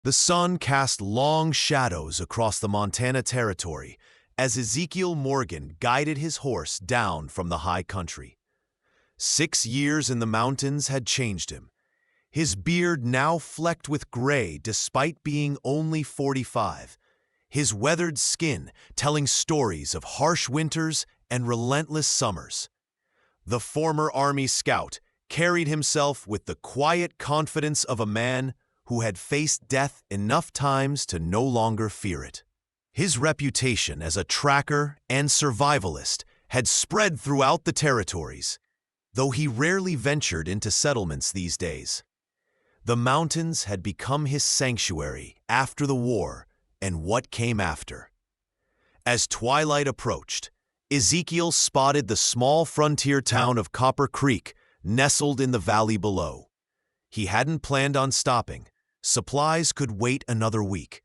The sun cast long shadows across the Montana Territory as Ezekiel Morgan guided his horse down from the high country. 6 years in the mountains had changed him, his beard now flecked with gray despite being only 45, his weathered skin telling stories of harsh winters and relentless summers. The former Army scout carried himself with the quiet confidence of a man who had faced death enough times to no longer fear it. His reputation as a tracker and survivalist had spread throughout the territories, though he rarely ventured into settlements these days. The mountains had become his sanctuary after the war and what came after. As twilight approached, Ezekiel spotted the small frontier town of Copper Creek nestled in the valley below. He hadn't planned on stopping. Supplies could wait another week,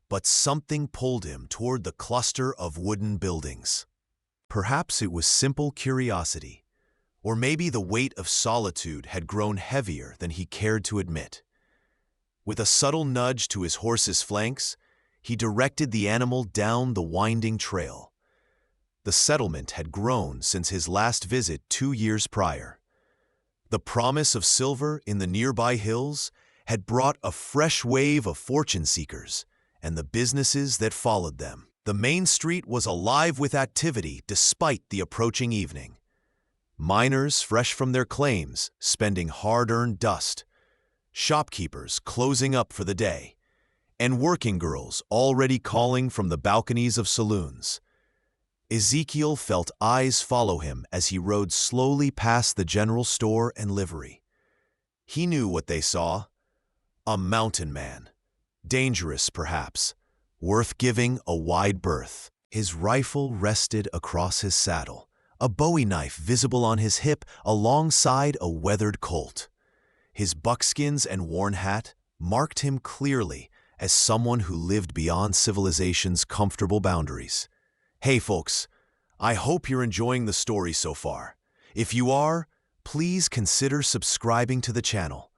but something pulled him toward the cluster of wooden buildings. Perhaps it was simple curiosity, or maybe the weight of solitude had grown heavier than he cared to admit. With a subtle nudge to his horse's flanks, he directed the animal down the winding trail. The settlement had grown since his last visit 2 years prior. The promise of silver in the nearby hills had brought a fresh wave of fortune seekers and the businesses that followed them. The main street was alive with activity despite the approaching evening. Miners fresh from their claims spending hard-earned dust, shopkeepers closing up for the day, and working girls already calling from the balconies of saloons. Ezekiel felt eyes follow him as he rode slowly past the general store and livery. He knew what they saw. A mountain man. Dangerous, perhaps, worth giving a wide berth. His rifle rested across his saddle, a Bowie knife visible on his hip alongside a weathered Colt. His buckskins and worn hat marked him clearly as someone who lived beyond civilization's comfortable boundaries. Hey folks, I hope you're enjoying the story so far. If you are, please consider subscribing to the channel.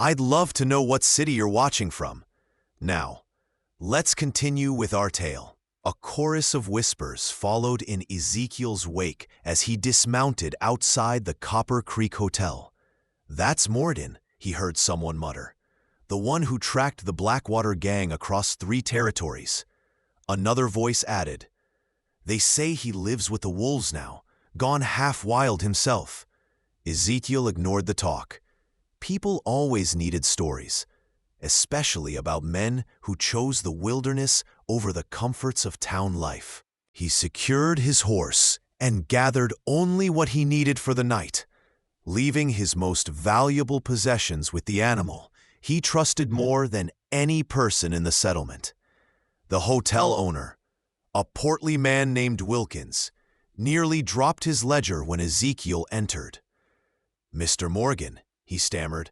I'd love to know what city you're watching from. Now, let's continue with our tale. A chorus of whispers followed in Ezekiel's wake as he dismounted outside the Copper Creek Hotel. "That's Morden," he heard someone mutter. "The one who tracked the Blackwater gang across 3 territories." Another voice added, "They say he lives with the wolves now, gone half wild himself." Ezekiel ignored the talk. People always needed stories, especially about men who chose the wilderness over the comforts of town life. He secured his horse and gathered only what he needed for the night. Leaving his most valuable possessions with the animal he trusted more than any person in the settlement. The hotel owner, a portly man named Wilkins, nearly dropped his ledger when Ezekiel entered. "Mr. Morgan," he stammered.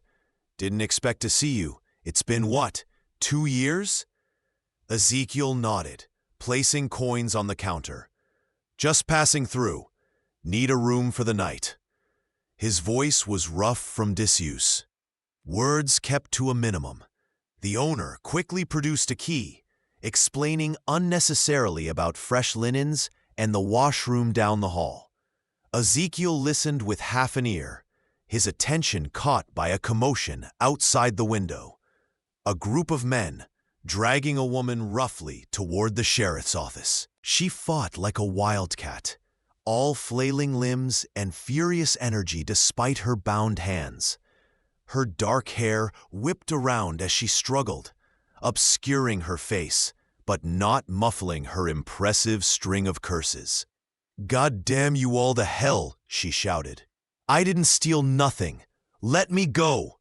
"Didn't expect to see you. It's been what, 2 years?" Ezekiel nodded, placing coins on the counter. "Just passing through. Need a room for the night." His voice was rough from disuse. Words kept to a minimum. The owner quickly produced a key, explaining unnecessarily about fresh linens and the washroom down the hall. Ezekiel listened with half an ear, his attention caught by a commotion outside the window. A group of men, dragging a woman roughly toward the sheriff's office. She fought like a wildcat, all flailing limbs and furious energy despite her bound hands. Her dark hair whipped around as she struggled, obscuring her face, but not muffling her impressive string of curses. "God damn you all to hell," she shouted. "I didn't steal nothing. Let me go."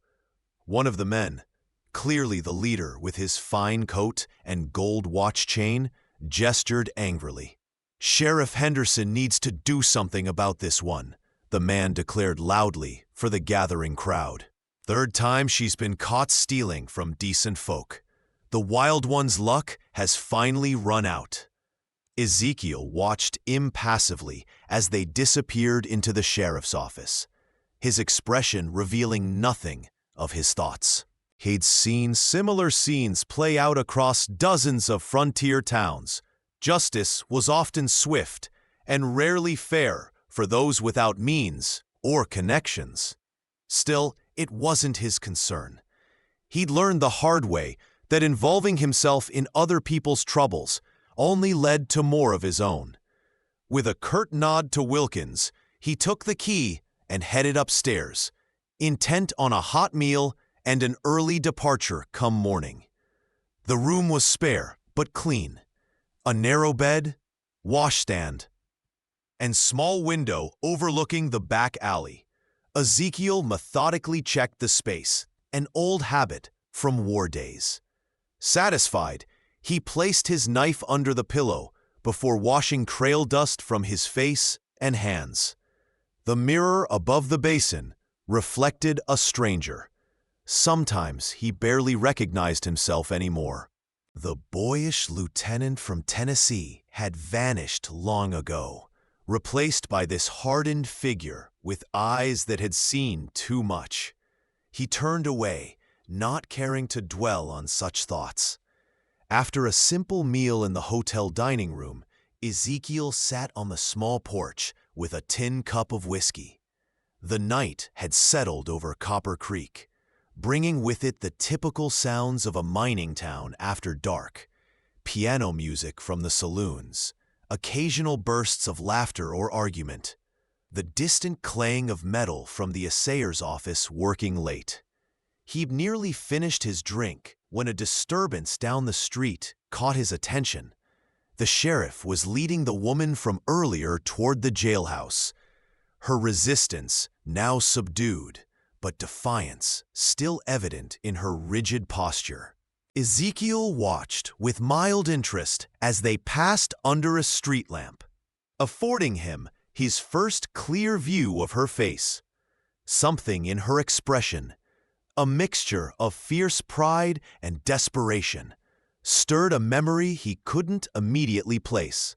One of the men, clearly the leader with his fine coat and gold watch chain, gestured angrily. "Sheriff Henderson needs to do something about this one," the man declared loudly for the gathering crowd. "Third time she's been caught stealing from decent folk. The wild one's luck has finally run out." Ezekiel watched impassively as they disappeared into the sheriff's office, his expression revealing nothing of his thoughts. He'd seen similar scenes play out across dozens of frontier towns. Justice was often swift and rarely fair for those without means or connections. Still, it wasn't his concern. He'd learned the hard way that involving himself in other people's troubles only led to more of his own. With a curt nod to Wilkins, he took the key and headed upstairs, intent on a hot meal and an early departure come morning. The room was spare but clean. A narrow bed, washstand, and small window overlooking the back alley. Ezekiel methodically checked the space, an old habit from war days. Satisfied, he placed his knife under the pillow before washing trail dust from his face and hands. The mirror above the basin reflected a stranger. Sometimes he barely recognized himself anymore. The boyish lieutenant from Tennessee had vanished long ago, replaced by this hardened figure with eyes that had seen too much. He turned away, not caring to dwell on such thoughts. After a simple meal in the hotel dining room, Ezekiel sat on the small porch with a tin cup of whiskey. The night had settled over Copper Creek, bringing with it the typical sounds of a mining town after dark: piano music from the saloons, occasional bursts of laughter or argument, the distant clang of metal from the assayer's office working late. He'd nearly finished his drink when a disturbance down the street caught his attention. The sheriff was leading the woman from earlier toward the jailhouse, her resistance now subdued, but defiance still evident in her rigid posture. Ezekiel watched with mild interest as they passed under a street lamp, affording him his first clear view of her face. Something in her expression, a mixture of fierce pride and desperation, stirred a memory he couldn't immediately place.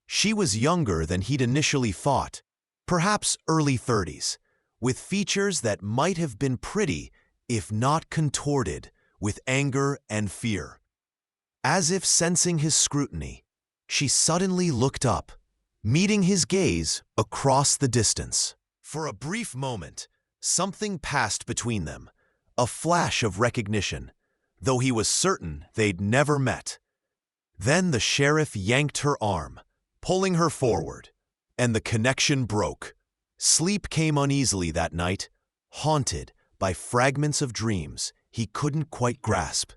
She was younger than he'd initially thought, perhaps early 30s, with features that might have been pretty if not contorted with anger and fear. As if sensing his scrutiny, she suddenly looked up, meeting his gaze across the distance. For a brief moment, something passed between them, a flash of recognition, though he was certain they'd never met. Then the sheriff yanked her arm, pulling her forward, and the connection broke. Sleep came uneasily that night, haunted by fragments of dreams he couldn't quite grasp.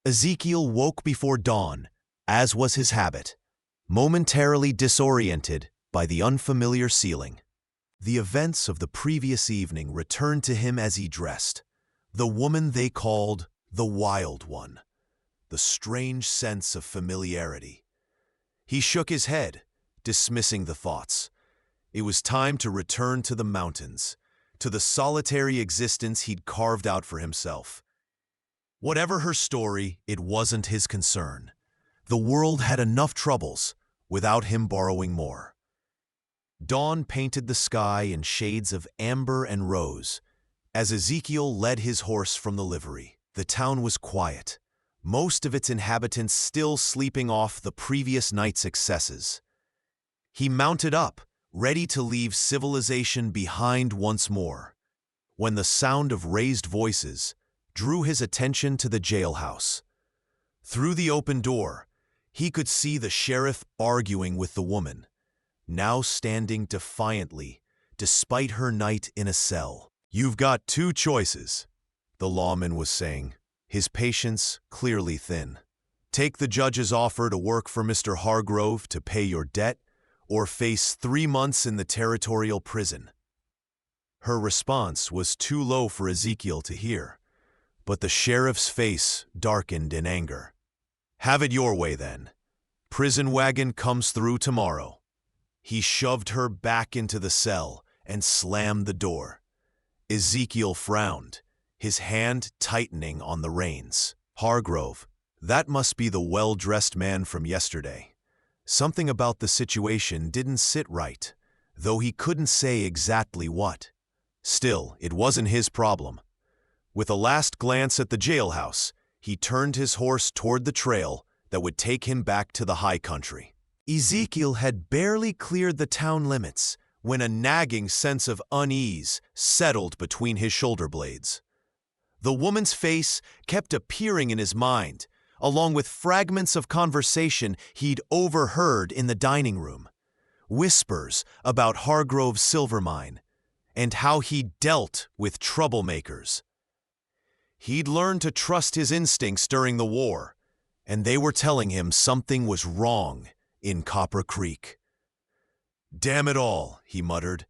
Ezekiel woke before dawn, as was his habit, momentarily disoriented by the unfamiliar ceiling. The events of the previous evening returned to him as he dressed. The woman they called the Wild One. The strange sense of familiarity. He shook his head, dismissing the thoughts. It was time to return to the mountains, to the solitary existence he'd carved out for himself. Whatever her story, it wasn't his concern. The world had enough troubles without him borrowing more. Dawn painted the sky in shades of amber and rose. As Ezekiel led his horse from the livery, the town was quiet, most of its inhabitants still sleeping off the previous night's excesses. He mounted up, ready to leave civilization behind once more, when the sound of raised voices drew his attention to the jailhouse. Through the open door, he could see the sheriff arguing with the woman, now standing defiantly despite her night in a cell. "You've got two choices," the lawman was saying, his patience clearly thin. "Take the judge's offer to work for Mr. Hargrove to pay your debt, or face 3 months in the territorial prison." Her response was too low for Ezekiel to hear, but the sheriff's face darkened in anger. "Have it your way, then. Prison wagon comes through tomorrow." He shoved her back into the cell and slammed the door. Ezekiel frowned, his hand tightening on the reins. Hargrove, that must be the well-dressed man from yesterday. Something about the situation didn't sit right, though he couldn't say exactly what. Still, it wasn't his problem. With a last glance at the jailhouse, he turned his horse toward the trail that would take him back to the high country. Ezekiel had barely cleared the town limits when a nagging sense of unease settled between his shoulder blades. The woman's face kept appearing in his mind, along with fragments of conversation he'd overheard in the dining room. Whispers about Hargrove's silver mine and how he dealt with troublemakers. He'd learned to trust his instincts during the war, and they were telling him something was wrong in Copper Creek. "Damn it all," he muttered,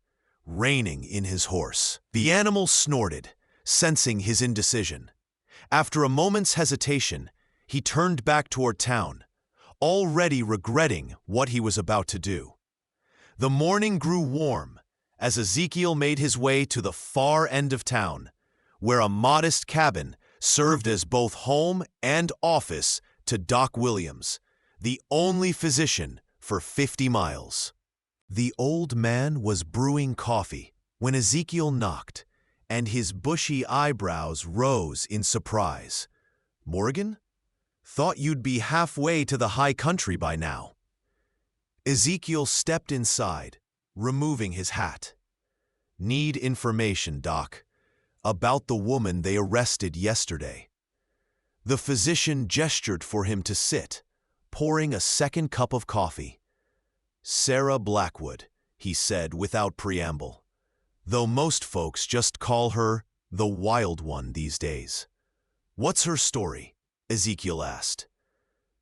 reining in his horse. The animal snorted, sensing his indecision. After a moment's hesitation, he turned back toward town, already regretting what he was about to do. The morning grew warm as Ezekiel made his way to the far end of town, where a modest cabin served as both home and office to Doc Williams, the only physician for 50 miles. The old man was brewing coffee when Ezekiel knocked, and his bushy eyebrows rose in surprise. "Morgan? Thought you'd be halfway to the high country by now." Ezekiel stepped inside, removing his hat. "Need information, Doc, about the woman they arrested yesterday." The physician gestured for him to sit, pouring a second cup of coffee. "Sarah Blackwood," he said without preamble, though most folks just call her the Wild One these days. "What's her story?" Ezekiel asked,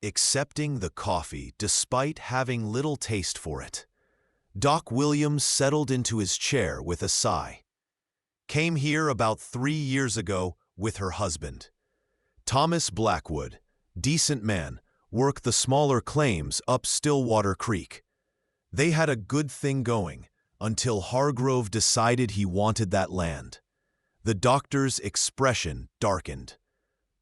accepting the coffee despite having little taste for it. Doc Williams settled into his chair with a sigh. "Came here about 3 years ago with her husband. Thomas Blackwood, decent man, worked the smaller claims up Stillwater Creek. They had a good thing going until Hargrove decided he wanted that land." The doctor's expression darkened.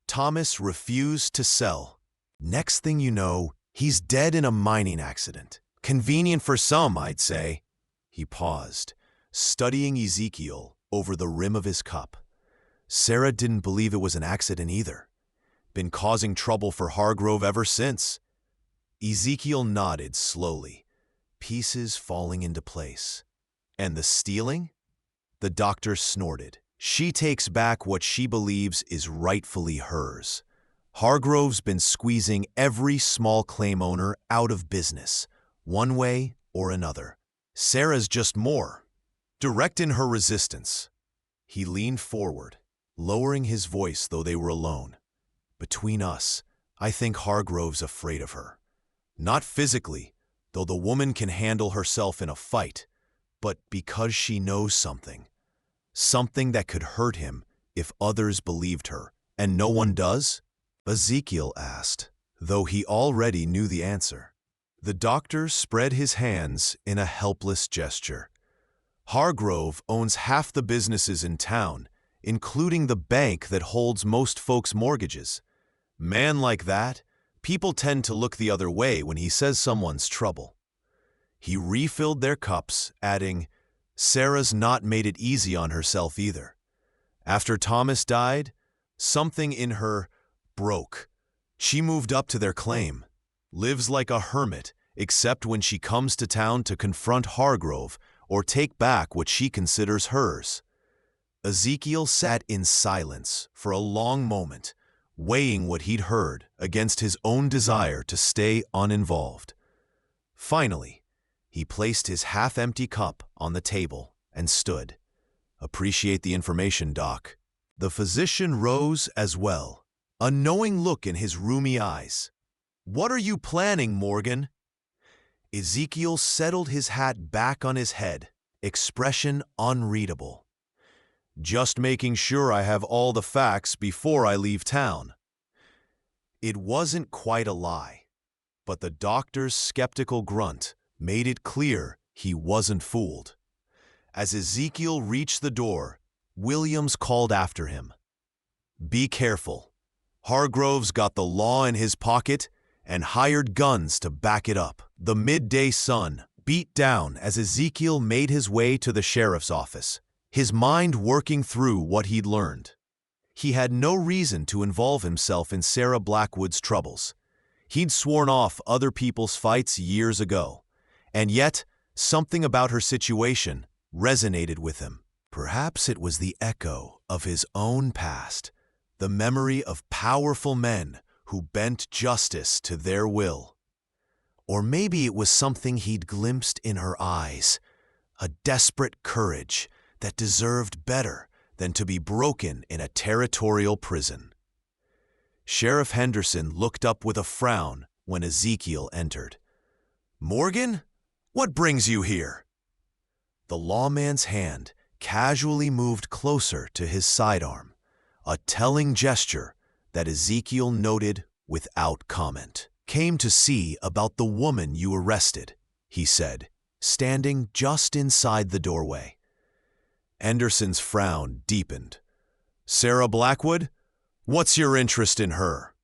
"Thomas refused to sell. Next thing you know, he's dead in a mining accident. Convenient for some, I'd say." He paused, studying Ezekiel over the rim of his cup. Sarah didn't believe it was an accident either. Been causing trouble for Hargrove ever since. Ezekiel nodded slowly, pieces falling into place. "And the stealing?" The doctor snorted. "She takes back what she believes is rightfully hers. Hargrove's been squeezing every small claim owner out of business, one way or another. Sarah's just more direct in her resistance." He leaned forward, lowering his voice though they were alone. "Between us, I think Hargrove's afraid of her. Not physically, though the woman can handle herself in a fight, but because she knows something. Something that could hurt him if others believed her, and no one does?" Ezekiel asked, though he already knew the answer. The doctor spread his hands in a helpless gesture. "Hargrove owns half the businesses in town, including the bank that holds most folks' mortgages. Man like that, people tend to look the other way when he says someone's trouble." He refilled their cups, adding, "Sarah's not made it easy on herself either. After Thomas died, something in her broke. She moved up to their claim, lives like a hermit except when she comes to town to confront Hargrove or take back what she considers hers." Ezekiel sat in silence for a long moment, weighing what he'd heard against his own desire to stay uninvolved. Finally, he placed his half-empty cup on the table and stood. "Appreciate the information, Doc." The physician rose as well, a knowing look in his rheumy eyes. "What are you planning, Morgan?" Ezekiel settled his hat back on his head, expression unreadable. "Just making sure I have all the facts before I leave town." It wasn't quite a lie, but the doctor's skeptical grunt made it clear he wasn't fooled. As Ezekiel reached the door, Williams called after him. "Be careful. Hargrove's got the law in his pocket and hired guns to back it up." The midday sun beat down as Ezekiel made his way to the sheriff's office, his mind working through what he'd learned. He had no reason to involve himself in Sarah Blackwood's troubles. He'd sworn off other people's fights years ago, and yet something about her situation resonated with him. Perhaps it was the echo of his own past, the memory of powerful men who bent justice to their will. Or maybe it was something he'd glimpsed in her eyes, a desperate courage that deserved better than to be broken in a territorial prison. Sheriff Henderson looked up with a frown when Ezekiel entered. "Morgan, what brings you here?" The lawman's hand casually moved closer to his sidearm, a telling gesture that Ezekiel noted without comment. "Came to see about the woman you arrested," he said, standing just inside the doorway. Henderson's frown deepened. "Sarah Blackwood? What's your interest in her?"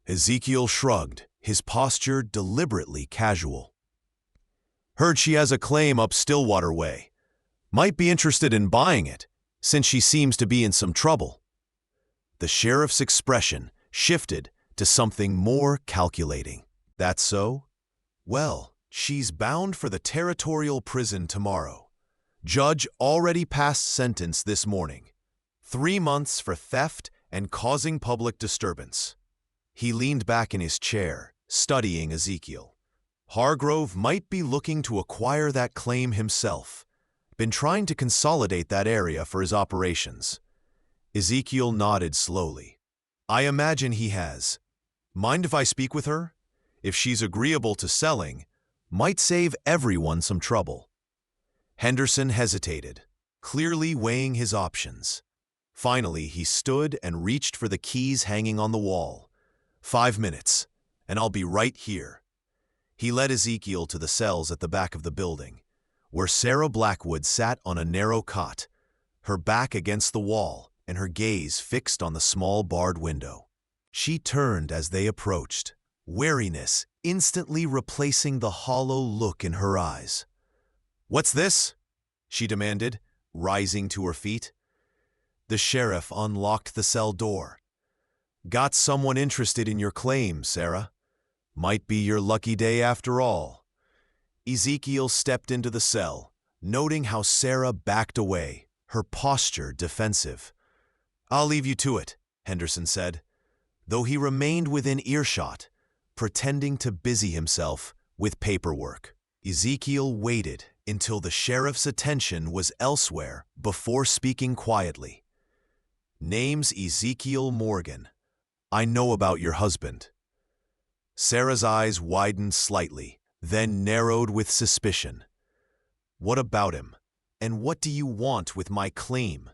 Ezekiel shrugged, his posture deliberately casual. "Heard she has a claim up Stillwater Way. Might be interested in buying it, since she seems to be in some trouble." The sheriff's expression shifted to something more calculating. "That's so? Well, she's bound for the territorial prison tomorrow. Judge already passed sentence this morning. 3 months for theft and causing public disturbance." He leaned back in his chair, studying Ezekiel. Hargrove might be looking to acquire that claim himself. Been trying to consolidate that area for his operations. Ezekiel nodded slowly. "I imagine he has. Mind if I speak with her? If she's agreeable to selling, might save everyone some trouble." Henderson hesitated, clearly weighing his options. Finally, he stood and reached for the keys hanging on the wall. 5 minutes, and I'll be right here." He led Ezekiel to the cells at the back of the building, where Sarah Blackwood sat on a narrow cot, her back against the wall and her gaze fixed on the small barred window. She turned as they approached, wariness instantly replacing the hollow look in her eyes. "What's this?" she demanded, rising to her feet. The sheriff unlocked the cell door. "Got someone interested in your claim, Sarah. Might be your lucky day after all." Ezekiel stepped into the cell, noting how Sarah backed away, her posture defensive. "I'll leave you to it," Henderson said, though he remained within earshot, pretending to busy himself with paperwork. Ezekiel waited until the sheriff's attention was elsewhere before speaking quietly. "Name's Ezekiel Morgan. I know about your husband." Sarah's eyes widened slightly, then narrowed with suspicion. "What about him? And what do you want with my claim?"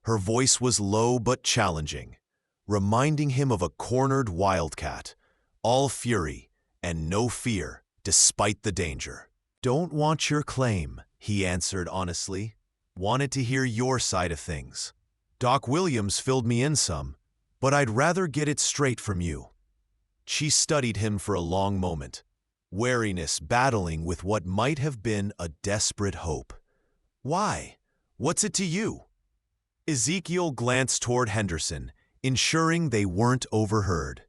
Her voice was low but challenging, reminding him of a cornered wildcat, all fury and no fear despite the danger. "Don't want your claim," he answered honestly. "Wanted to hear your side of things. Doc Williams filled me in some, but I'd rather get it straight from you." She studied him for a long moment, wariness battling with what might have been a desperate hope. "Why? What's it to you?" Ezekiel glanced toward Henderson, ensuring they weren't overheard.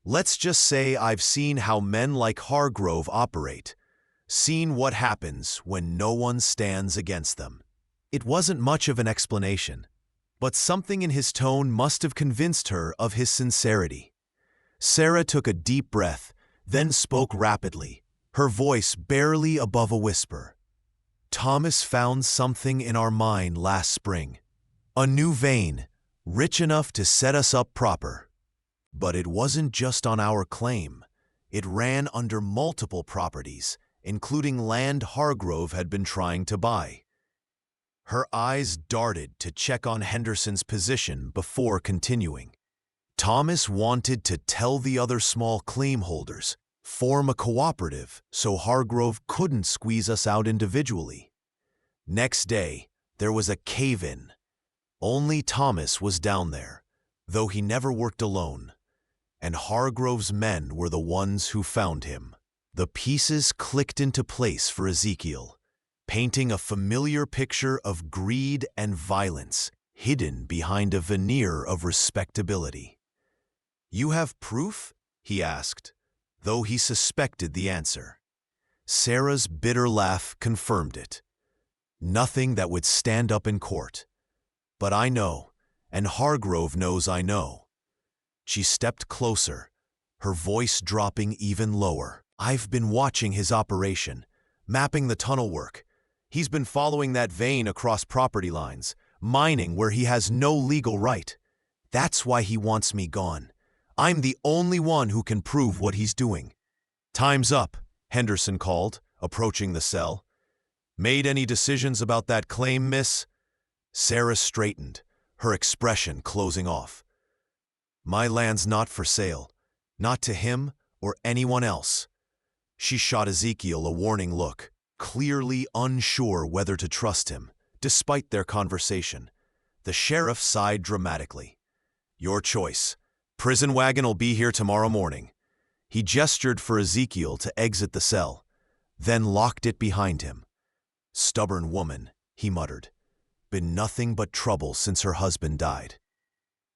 "Let's just say I've seen how men like Hargrove operate, seen what happens when no one stands against them." It wasn't much of an explanation, but something in his tone must have convinced her of his sincerity. Sarah took a deep breath, then spoke rapidly, her voice barely above a whisper. "Thomas found something in our mine last spring. A new vein, rich enough to set us up proper. But it wasn't just on our claim. It ran under multiple properties, including land Hargrove had been trying to buy." Her eyes darted to check on Henderson's position before continuing. "Thomas wanted to tell the other small claim holders, form a cooperative so Hargrove couldn't squeeze us out individually. Next day, there was a cave-in. Only Thomas was down there, though he never worked alone, and Hargrove's men were the ones who found him." The pieces clicked into place for Ezekiel, painting a familiar picture of greed and violence hidden behind a veneer of respectability. "You have proof?" he asked, though he suspected the answer. Sarah's bitter laugh confirmed it. "Nothing that would stand up in court. But I know, and Hargrove knows I know." She stepped closer, her voice dropping even lower. "I've been watching his operation, mapping the tunnel work. He's been following that vein across property lines, mining where he has no legal right. That's why he wants me gone. I'm the only one who can prove what he's doing." "Time's up," Henderson called, approaching the cell. "Made any decisions about that claim, miss?" Sarah straightened, her expression closing off. "My land's not for sale, not to him or anyone else." She shot Ezekiel a warning look, clearly unsure whether to trust him, despite their conversation. The sheriff sighed dramatically. "Your choice. Prison wagon'll be here tomorrow morning." He gestured for Ezekiel to exit the cell, then locked it behind him. "Stubborn woman," he muttered. "Been nothing but trouble since her husband died."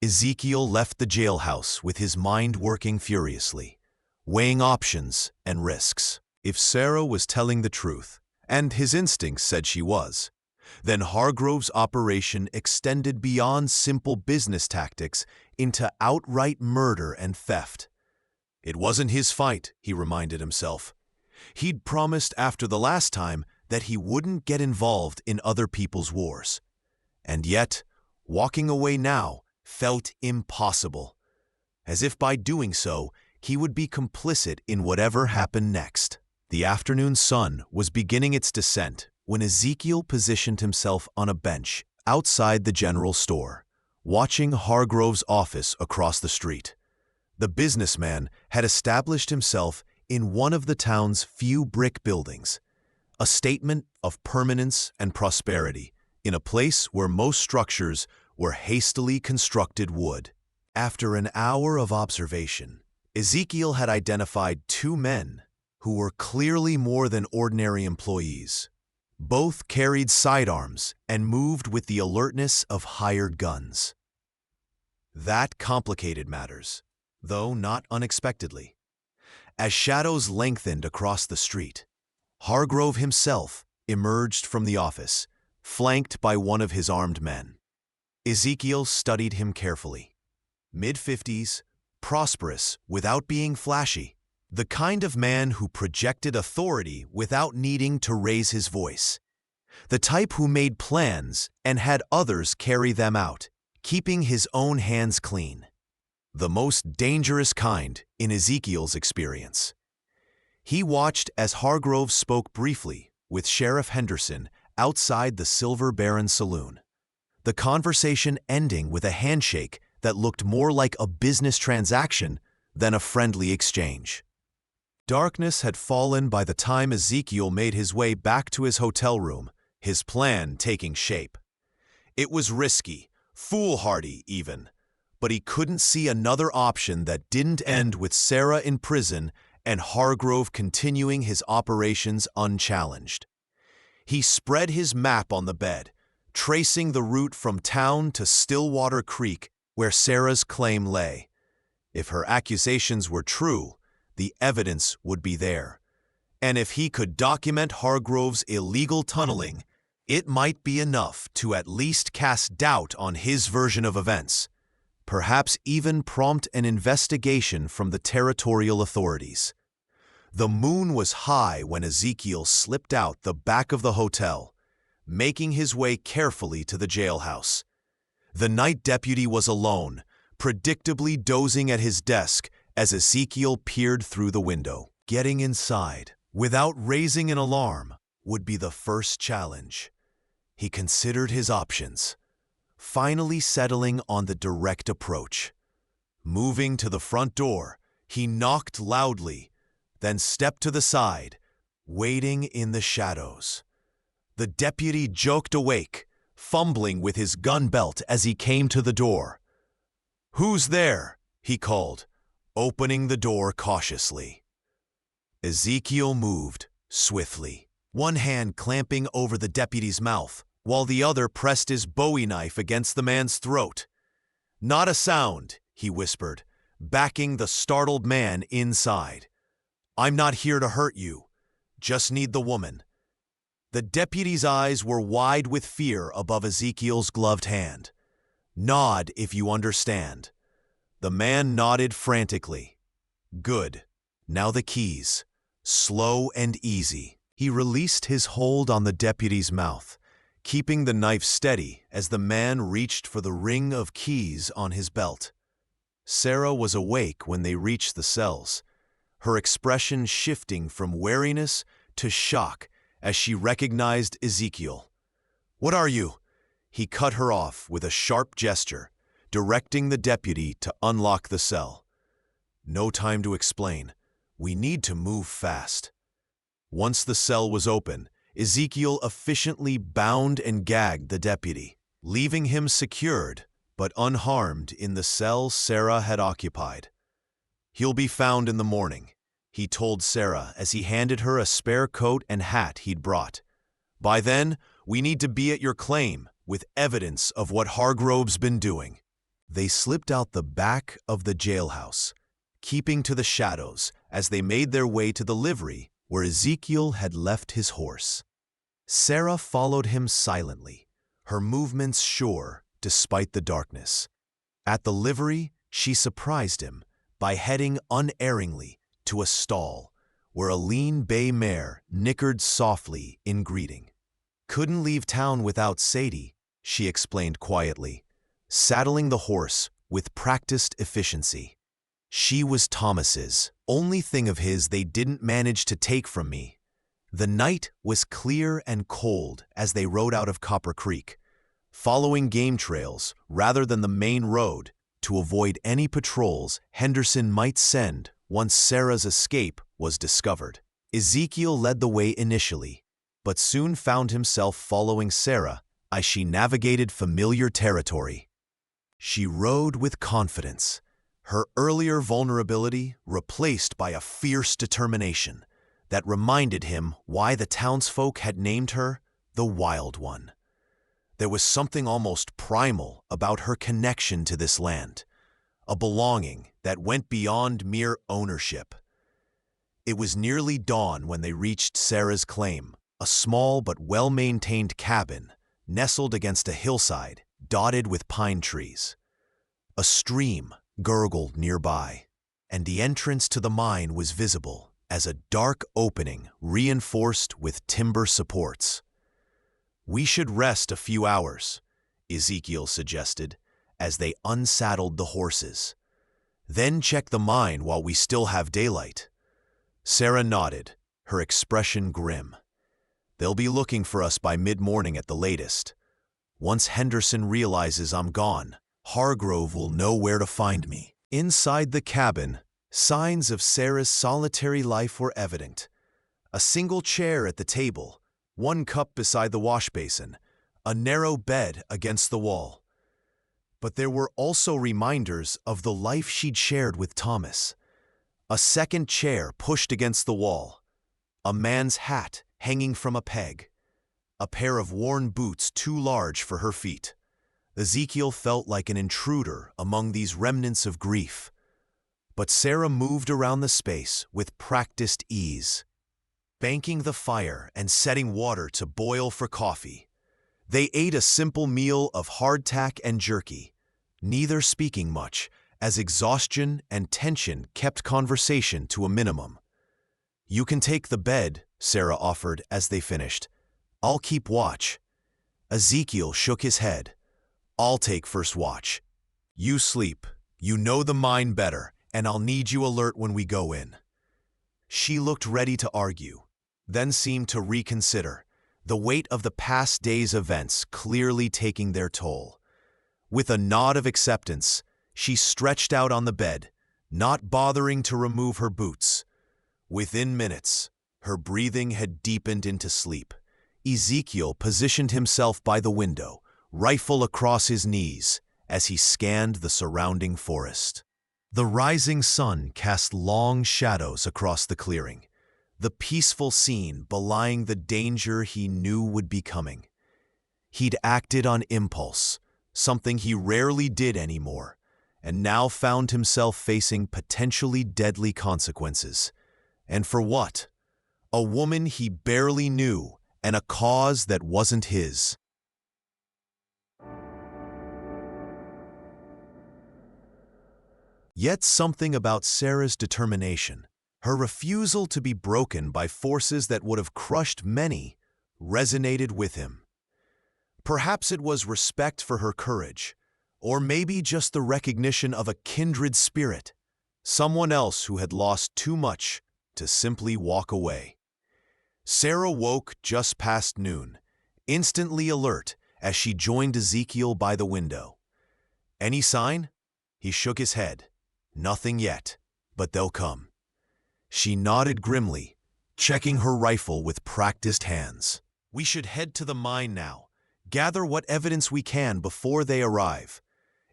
Ezekiel left the jailhouse with his mind working furiously, weighing options and risks. If Sarah was telling the truth, and his instincts said she was, then Hargrove's operation extended beyond simple business tactics into outright murder and theft. It wasn't his fight, he reminded himself. He'd promised after the last time that he wouldn't get involved in other people's wars. And yet, walking away now felt impossible, as if by doing so, he would be complicit in whatever happened next. The afternoon sun was beginning its descent when Ezekiel positioned himself on a bench outside the general store, watching Hargrove's office across the street. The businessman had established himself in one of the town's few brick buildings, a statement of permanence and prosperity in a place where most structures were hastily constructed wood. After an hour of observation, Ezekiel had identified two men who were clearly more than ordinary employees. Both carried sidearms and moved with the alertness of hired guns. That complicated matters, though not unexpectedly. As shadows lengthened across the street, Hargrove himself emerged from the office, flanked by one of his armed men. Ezekiel studied him carefully. Mid-50s, prosperous without being flashy, the kind of man who projected authority without needing to raise his voice. The type who made plans and had others carry them out, keeping his own hands clean. The most dangerous kind in Ezekiel's experience. He watched as Hargrove spoke briefly with Sheriff Henderson outside the Silver Baron Saloon, the conversation ending with a handshake that looked more like a business transaction than a friendly exchange. Darkness had fallen by the time Ezekiel made his way back to his hotel room, his plan taking shape. It was risky, foolhardy even, but he couldn't see another option that didn't end with Sarah in prison and Hargrove continuing his operations unchallenged. He spread his map on the bed, tracing the route from town to Stillwater Creek, where Sarah's claim lay. If her accusations were true, the evidence would be there. And if he could document Hargrove's illegal tunneling, it might be enough to at least cast doubt on his version of events, perhaps even prompt an investigation from the territorial authorities. The moon was high when Ezekiel slipped out the back of the hotel, making his way carefully to the jailhouse. The night deputy was alone, predictably dozing at his desk as Ezekiel peered through the window. Getting inside, without raising an alarm, would be the first challenge. He considered his options, finally settling on the direct approach. Moving to the front door, he knocked loudly, then stepped to the side, waiting in the shadows. The deputy joked awake, fumbling with his gun belt as he came to the door. "Who's there?" he called, opening the door cautiously. Ezekiel moved swiftly, one hand clamping over the deputy's mouth, while the other pressed his bowie knife against the man's throat. "Not a sound," he whispered, backing the startled man inside. "I'm not here to hurt you. Just need the woman." The deputy's eyes were wide with fear above Ezekiel's gloved hand. "Nod if you understand." The man nodded frantically. "Good. Now the keys. Slow and easy." He released his hold on the deputy's mouth, keeping the knife steady as the man reached for the ring of keys on his belt. Sarah was awake when they reached the cells, her expression shifting from wariness to shock as she recognized Ezekiel. "What are you?" He cut her off with a sharp gesture, directing the deputy to unlock the cell. "No time to explain. We need to move fast." Once the cell was open, Ezekiel efficiently bound and gagged the deputy, leaving him secured but unharmed in the cell Sarah had occupied. "He'll be found in the morning," he told Sarah as he handed her a spare coat and hat he'd brought. "By then, we need to be at your claim with evidence of what Hargrove's been doing." They slipped out the back of the jailhouse, keeping to the shadows as they made their way to the livery where Ezekiel had left his horse. Sarah followed him silently, her movements sure despite the darkness. At the livery, she surprised him by heading unerringly to a stall where a lean bay mare nickered softly in greeting. "Couldn't leave town without Sadie," she explained quietly, saddling the horse with practiced efficiency. "She was Thomas's, only thing of his they didn't manage to take from me." The night was clear and cold as they rode out of Copper Creek, following game trails rather than the main road to avoid any patrols Henderson might send once Sarah's escape was discovered. Ezekiel led the way initially, but soon found himself following Sarah as she navigated familiar territory. She rode with confidence, her earlier vulnerability replaced by a fierce determination that reminded him why the townsfolk had named her the Wild One. There was something almost primal about her connection to this land, a belonging that went beyond mere ownership. It was nearly dawn when they reached Sarah's claim, a small but well-maintained cabin nestled against a hillside dotted with pine trees. A stream gurgled nearby, and the entrance to the mine was visible as a dark opening reinforced with timber supports. "We should rest a few hours," Ezekiel suggested as they unsaddled the horses. "Then check the mine while we still have daylight." Sarah nodded, her expression grim. "They'll be looking for us by mid-morning at the latest. Once Henderson realizes I'm gone, Hargrove will know where to find me." Inside the cabin, signs of Sarah's solitary life were evident. A single chair at the table, one cup beside the wash basin, a narrow bed against the wall. But there were also reminders of the life she'd shared with Thomas. A second chair pushed against the wall, a man's hat hanging from a peg, a pair of worn boots too large for her feet. Ezekiel felt like an intruder among these remnants of grief. But Sarah moved around the space with practiced ease, banking the fire and setting water to boil for coffee. They ate a simple meal of hardtack and jerky, neither speaking much, as exhaustion and tension kept conversation to a minimum. "You can take the bed," Sarah offered as they finished. "I'll keep watch." Ezekiel shook his head. "I'll take first watch. You sleep. You know the mine better, and I'll need you alert when we go in." She looked ready to argue, then seemed to reconsider, the weight of the past day's events clearly taking their toll. With a nod of acceptance, she stretched out on the bed, not bothering to remove her boots. Within minutes, her breathing had deepened into sleep. Ezekiel positioned himself by the window, rifle across his knees, as he scanned the surrounding forest. The rising sun cast long shadows across the clearing, the peaceful scene belying the danger he knew would be coming. He'd acted on impulse, something he rarely did anymore, and now found himself facing potentially deadly consequences. And for what? A woman he barely knew, and a cause that wasn't his. Yet something about Sarah's determination, her refusal to be broken by forces that would have crushed many, resonated with him. Perhaps it was respect for her courage, or maybe just the recognition of a kindred spirit, someone else who had lost too much to simply walk away. Sarah woke just past noon, instantly alert as she joined Ezekiel by the window. "Any sign?" He shook his head. "Nothing yet, but they'll come." She nodded grimly, checking her rifle with practiced hands. "We should head to the mine now, gather what evidence we can before they arrive."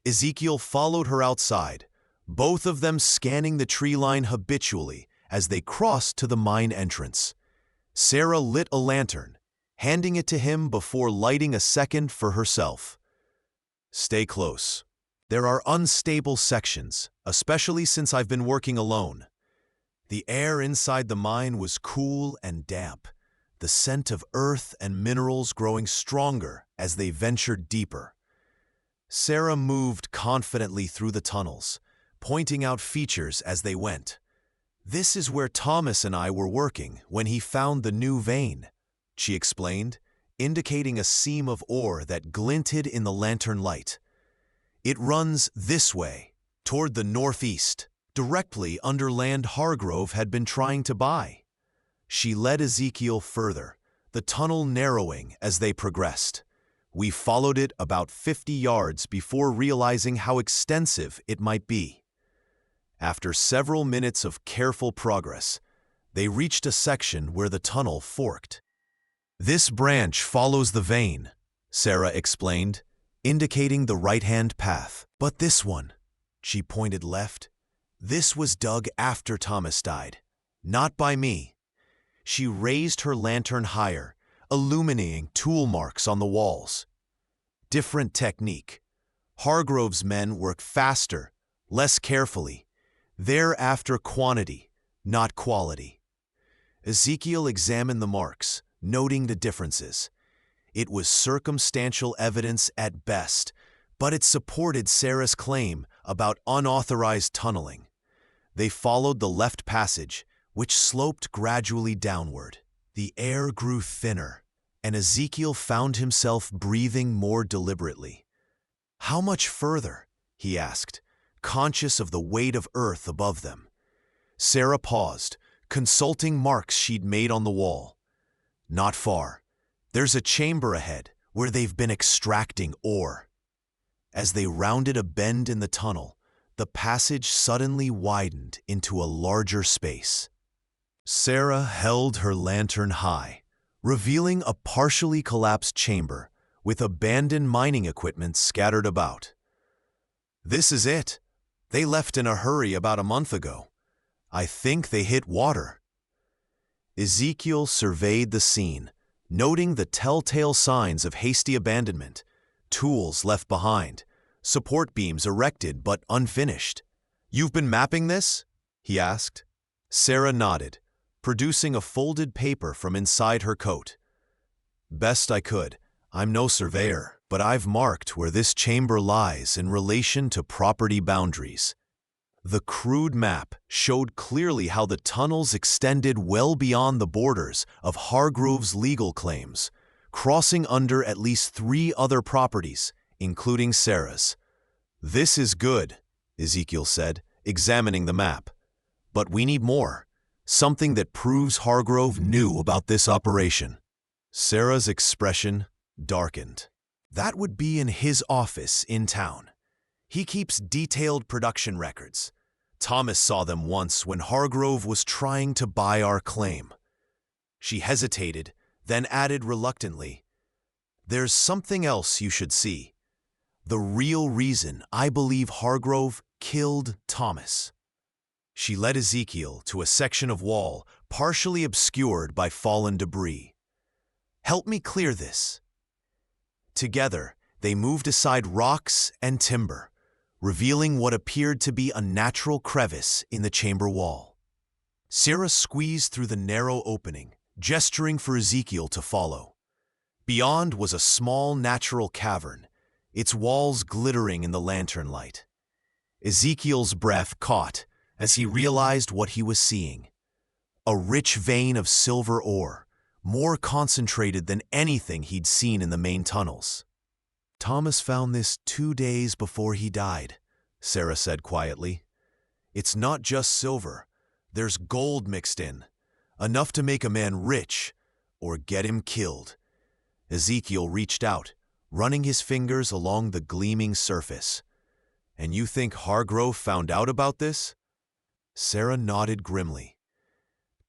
Ezekiel followed her outside, both of them scanning the tree line habitually as they crossed to the mine entrance. Sarah lit a lantern, handing it to him before lighting a second for herself. "Stay close. There are unstable sections, especially since I've been working alone." The air inside the mine was cool and damp, the scent of earth and minerals growing stronger as they ventured deeper. Sarah moved confidently through the tunnels, pointing out features as they went. "This is where Thomas and I were working when he found the new vein," she explained, indicating a seam of ore that glinted in the lantern light. "It runs this way, toward the northeast, directly under land Hargrove had been trying to buy." She led Ezekiel further, the tunnel narrowing as they progressed. We followed it about 50 yards before realizing how extensive it might be. After several minutes of careful progress, they reached a section where the tunnel forked. "This branch follows the vein," Sarah explained, indicating the right-hand path. "But this one," she pointed left, "this was dug after Thomas died, not by me." She raised her lantern higher, illuminating tool marks on the walls. Different technique. Hargrove's men work faster, less carefully. They're after quantity, not quality. Ezekiel examined the marks, noting the differences. It was circumstantial evidence at best, but it supported Sarah's claim about unauthorized tunneling. They followed the left passage, which sloped gradually downward. The air grew thinner, and Ezekiel found himself breathing more deliberately. "How much further?" he asked, conscious of the weight of earth above them. Sarah paused, consulting marks she'd made on the wall. "Not far. There's a chamber ahead where they've been extracting ore." As they rounded a bend in the tunnel, the passage suddenly widened into a larger space. Sarah held her lantern high, revealing a partially collapsed chamber with abandoned mining equipment scattered about. "This is it. They left in a hurry about a month ago. I think they hit water." Ezekiel surveyed the scene, noting the telltale signs of hasty abandonment, tools left behind, support beams erected but unfinished. "You've been mapping this?" he asked. Sarah nodded, producing a folded paper from inside her coat. "Best I could. I'm no surveyor, but I've marked where this chamber lies in relation to property boundaries." The crude map showed clearly how the tunnels extended well beyond the borders of Hargrove's legal claims, crossing under at least 3 other properties, including Sarah's. "This is good," Ezekiel said, examining the map. "But we need more, something that proves Hargrove knew about this operation." Sarah's expression darkened. "That would be in his office in town. He keeps detailed production records. Thomas saw them once when Hargrove was trying to buy our claim." She hesitated, then added reluctantly, "There's something else you should see. The real reason I believe Hargrove killed Thomas." She led Ezekiel to a section of wall partially obscured by fallen debris. "Help me clear this." Together, they moved aside rocks and timber, revealing what appeared to be a natural crevice in the chamber wall. Sarah squeezed through the narrow opening, gesturing for Ezekiel to follow. Beyond was a small natural cavern, its walls glittering in the lantern light. Ezekiel's breath caught as he realized what he was seeing. A rich vein of silver ore, more concentrated than anything he'd seen in the main tunnels. "Thomas found this 2 days before he died," Sarah said quietly. "It's not just silver. There's gold mixed in, enough to make a man rich or get him killed." Ezekiel reached out, running his fingers along the gleaming surface. "And you think Hargrove found out about this?" Sarah nodded grimly.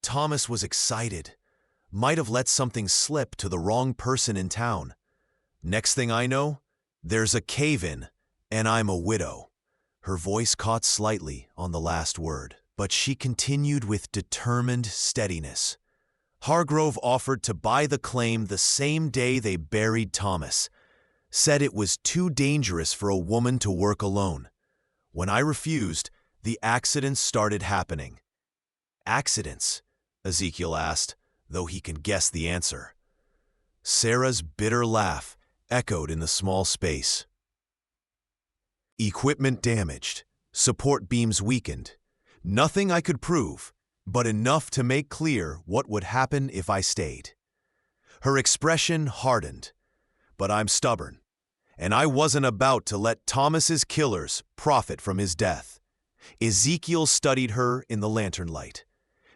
"Thomas was excited. Might have let something slip to the wrong person in town. Next thing I know, there's a cave-in, and I'm a widow." Her voice caught slightly on the last word, but she continued with determined steadiness. "Hargrove offered to buy the claim the same day they buried Thomas. Said it was too dangerous for a woman to work alone. When I refused, the accidents started happening." "Accidents?" Ezekiel asked, though he could guess the answer. Sarah's bitter laugh echoed in the small space. "Equipment damaged, support beams weakened. Nothing I could prove, but enough to make clear what would happen if I stayed." Her expression hardened. "But I'm stubborn, and I wasn't about to let Thomas's killers profit from his death." Ezekiel studied her in the lantern light,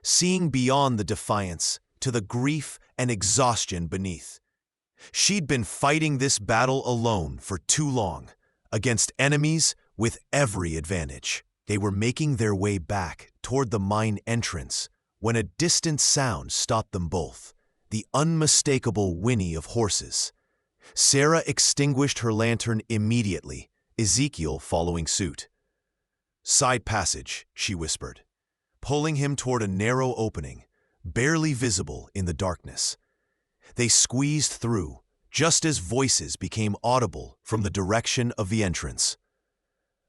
seeing beyond the defiance to the grief and exhaustion beneath. She'd been fighting this battle alone for too long, against enemies with every advantage. They were making their way back toward the mine entrance when a distant sound stopped them both, the unmistakable whinny of horses. Sarah extinguished her lantern immediately, Ezekiel following suit. "Side passage," she whispered, pulling him toward a narrow opening, barely visible in the darkness. They squeezed through, just as voices became audible from the direction of the entrance.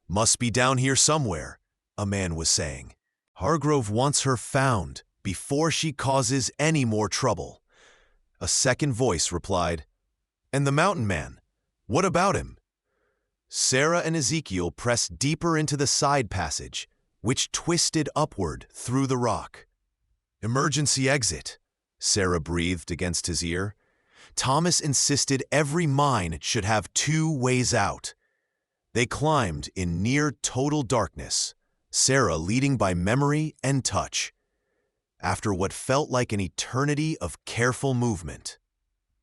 "Must be down here somewhere," a man was saying. "Hargrove wants her found before she causes any more trouble." A second voice replied, "And the mountain man, what about him?" Sarah and Ezekiel pressed deeper into the side passage, which twisted upward through the rock. "Emergency exit," Sarah breathed against his ear. Thomas insisted every mine should have 2 ways out. They climbed in near total darkness, Sarah leading by memory and touch. After what felt like an eternity of careful movement,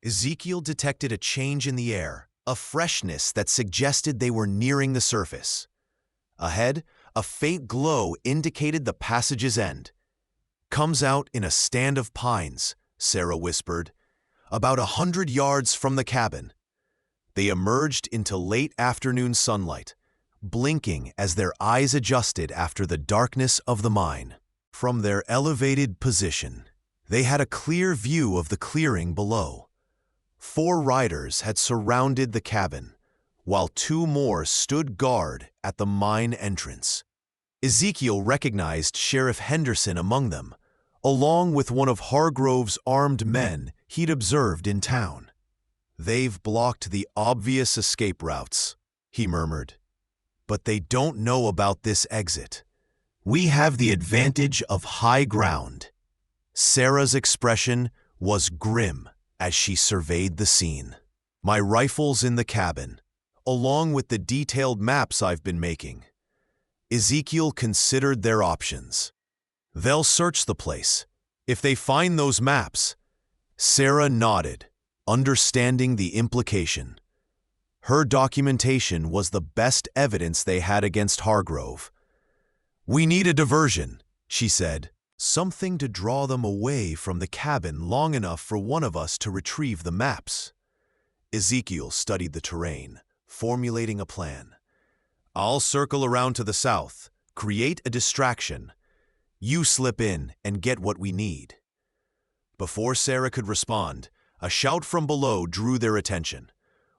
Ezekiel detected a change in the air, a freshness that suggested they were nearing the surface. Ahead, a faint glow indicated the passage's end. "Comes out in a stand of pines," Sarah whispered, "about 100 yards from the cabin." They emerged into late afternoon sunlight, blinking as their eyes adjusted after the darkness of the mine. From their elevated position, they had a clear view of the clearing below. 4 riders had surrounded the cabin, while 2 more stood guard at the mine entrance. Ezekiel recognized Sheriff Henderson among them, along with one of Hargrove's armed men he'd observed in town. "They've blocked the obvious escape routes," he murmured. "But they don't know about this exit. We have the advantage of high ground." Sarah's expression was grim as she surveyed the scene. "My rifle's in the cabin, along with the detailed maps I've been making." Ezekiel considered their options. "They'll search the place. If they find those maps." Sarah nodded, understanding the implication. Her documentation was the best evidence they had against Hargrove. "We need a diversion," she said. "Something to draw them away from the cabin long enough for one of us to retrieve the maps." Ezekiel studied the terrain, formulating a plan. "I'll circle around to the south, create a distraction. You slip in and get what we need." Before Sarah could respond, a shout from below drew their attention.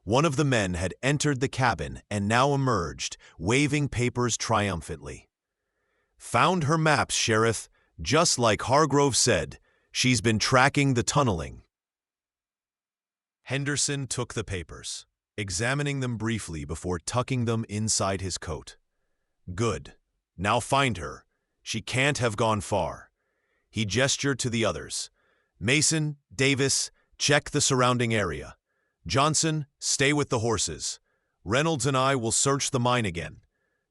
One of the men had entered the cabin and now emerged, waving papers triumphantly. "Found her maps, Sheriff. Just like Hargrove said, she's been tracking the tunneling." Henderson took the papers, examining them briefly before tucking them inside his coat. "Good. Now find her. She can't have gone far." He gestured to the others. "Mason, Davis, check the surrounding area. Johnson, stay with the horses. Reynolds and I will search the mine again.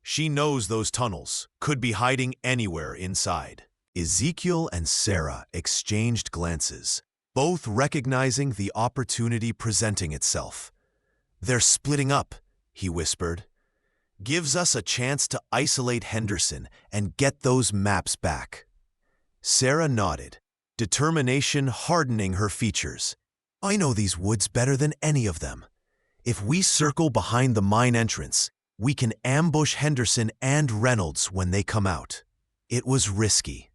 She knows those tunnels, could be hiding anywhere inside." Ezekiel and Sarah exchanged glances, both recognizing the opportunity presenting itself. "They're splitting up," he whispered. "Gives us a chance to isolate Henderson and get those maps back." Sarah nodded, determination hardening her features. "I know these woods better than any of them. If we circle behind the mine entrance, we can ambush Henderson and Reynolds when they come out." It was risky.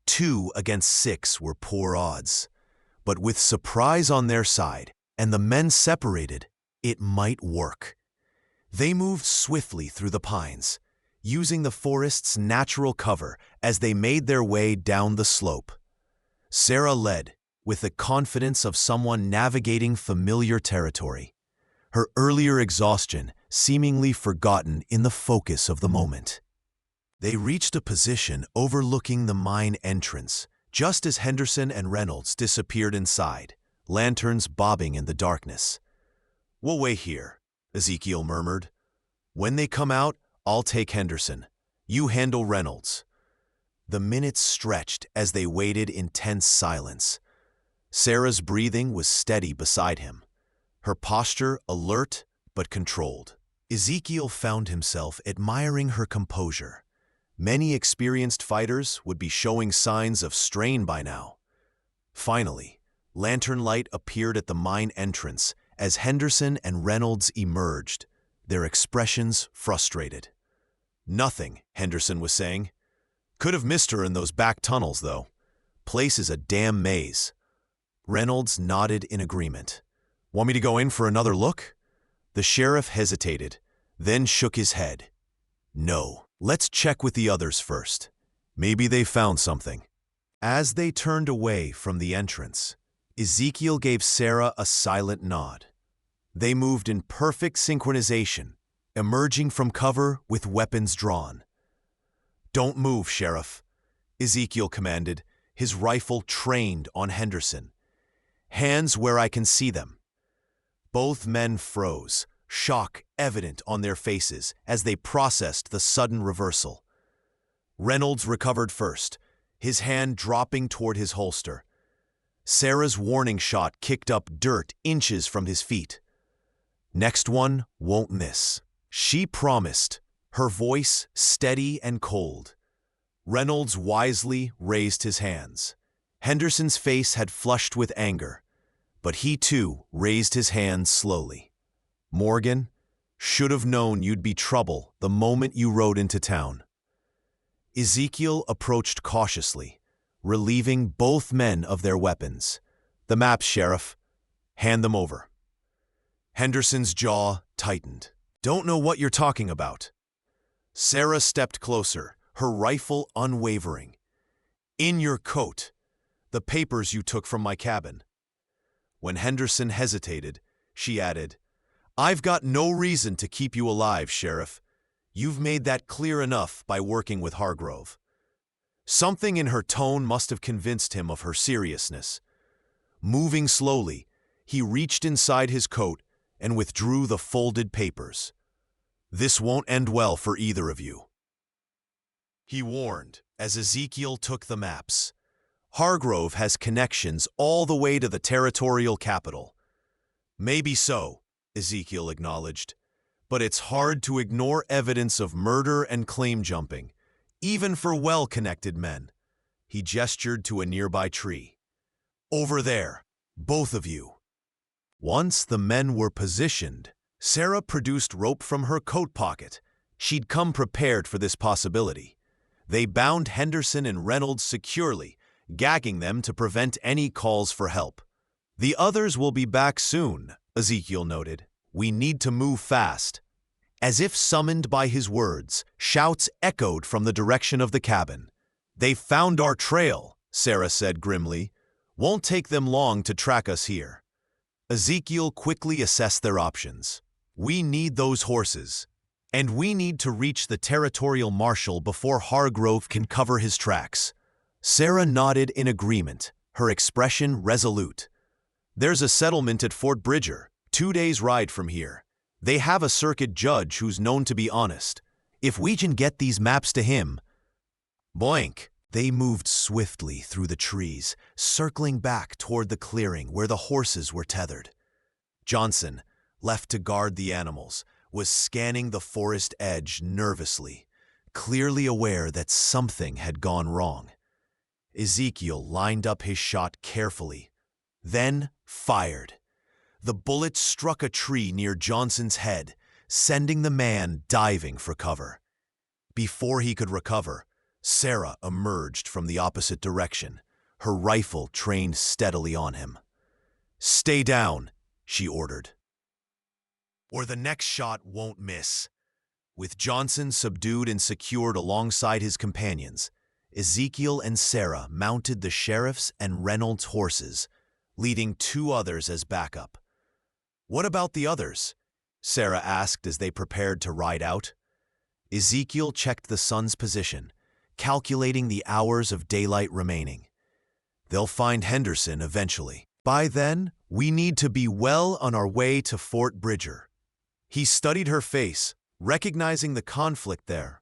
2 against 6 were poor odds. But with surprise on their side and the men separated, it might work. They moved swiftly through the pines, using the forest's natural cover as they made their way down the slope. Sarah led, with the confidence of someone navigating familiar territory, her earlier exhaustion seemingly forgotten in the focus of the moment. They reached a position overlooking the mine entrance, just as Henderson and Reynolds disappeared inside, lanterns bobbing in the darkness. "We'll wait here," Ezekiel murmured. "When they come out, I'll take Henderson. You handle Reynolds." The minutes stretched as they waited in tense silence. Sarah's breathing was steady beside him, her posture alert but controlled. Ezekiel found himself admiring her composure. Many experienced fighters would be showing signs of strain by now. Finally, lantern light appeared at the mine entrance as Henderson and Reynolds emerged, their expressions frustrated. "Nothing," Henderson was saying. "Could have missed her in those back tunnels, though. Place is a damn maze." Reynolds nodded in agreement. "Want me to go in for another look?" The sheriff hesitated, then shook his head. "No, let's check with the others first. Maybe they found something." As they turned away from the entrance, Ezekiel gave Sarah a silent nod. They moved in perfect synchronization, emerging from cover with weapons drawn. "Don't move, Sheriff," Ezekiel commanded, his rifle trained on Henderson. "Hands where I can see them." Both men froze, shock evident on their faces as they processed the sudden reversal. Reynolds recovered first, his hand dropping toward his holster. Sarah's warning shot kicked up dirt inches from his feet. "Next one won't miss," she promised, her voice steady and cold. Reynolds wisely raised his hands. Henderson's face had flushed with anger, but he too raised his hands slowly. "Morgan, should have known you'd be trouble the moment you rode into town." Ezekiel approached cautiously, relieving both men of their weapons. "The maps, Sheriff. Hand them over." Henderson's jaw tightened. "Don't know what you're talking about." Sarah stepped closer, her rifle unwavering. "In your coat. The papers you took from my cabin." When Henderson hesitated, she added, "I've got no reason to keep you alive, Sheriff. You've made that clear enough by working with Hargrove." Something in her tone must have convinced him of her seriousness. Moving slowly, he reached inside his coat and withdrew the folded papers. "This won't end well for either of you," he warned as Ezekiel took the maps. "Hargrove has connections all the way to the territorial capital." "Maybe so," Ezekiel acknowledged, "but it's hard to ignore evidence of murder and claim jumping, even for well-connected men." He gestured to a nearby tree. "Over there, both of you." Once the men were positioned, Sarah produced rope from her coat pocket. She'd come prepared for this possibility. They bound Henderson and Reynolds securely, gagging them to prevent any calls for help. "The others will be back soon," Ezekiel noted, We need to move fast." As if summoned by his words, shouts echoed from the direction of the cabin. "They've found our trail," Sarah said grimly. "Won't take them long to track us here." Ezekiel quickly assessed their options. "We need those horses, and we need to reach the territorial marshal before Hargrove can cover his tracks." Sarah nodded in agreement, her expression resolute. "There's a settlement at Fort Bridger, 2 days' ride from here. They have a circuit judge who's known to be honest. If we can get these maps to him—" Boink! They moved swiftly through the trees, circling back toward the clearing where the horses were tethered. Johnson, left to guard the animals, was scanning the forest edge nervously, clearly aware that something had gone wrong. Ezekiel lined up his shot carefully, then fired. The bullet struck a tree near Johnson's head, sending the man diving for cover. Before he could recover, Sarah emerged from the opposite direction, her rifle trained steadily on him. "Stay down," she ordered, "or the next shot won't miss." With Johnson subdued and secured alongside his companions, Ezekiel and Sarah mounted the sheriff's and Reynolds' horses, leading 2 others as backup. "What about the others?" Sarah asked as they prepared to ride out. Ezekiel checked the sun's position, calculating the hours of daylight remaining. "They'll find Henderson eventually. By then, we need to be well on our way to Fort Bridger." He studied her face, recognizing the conflict there.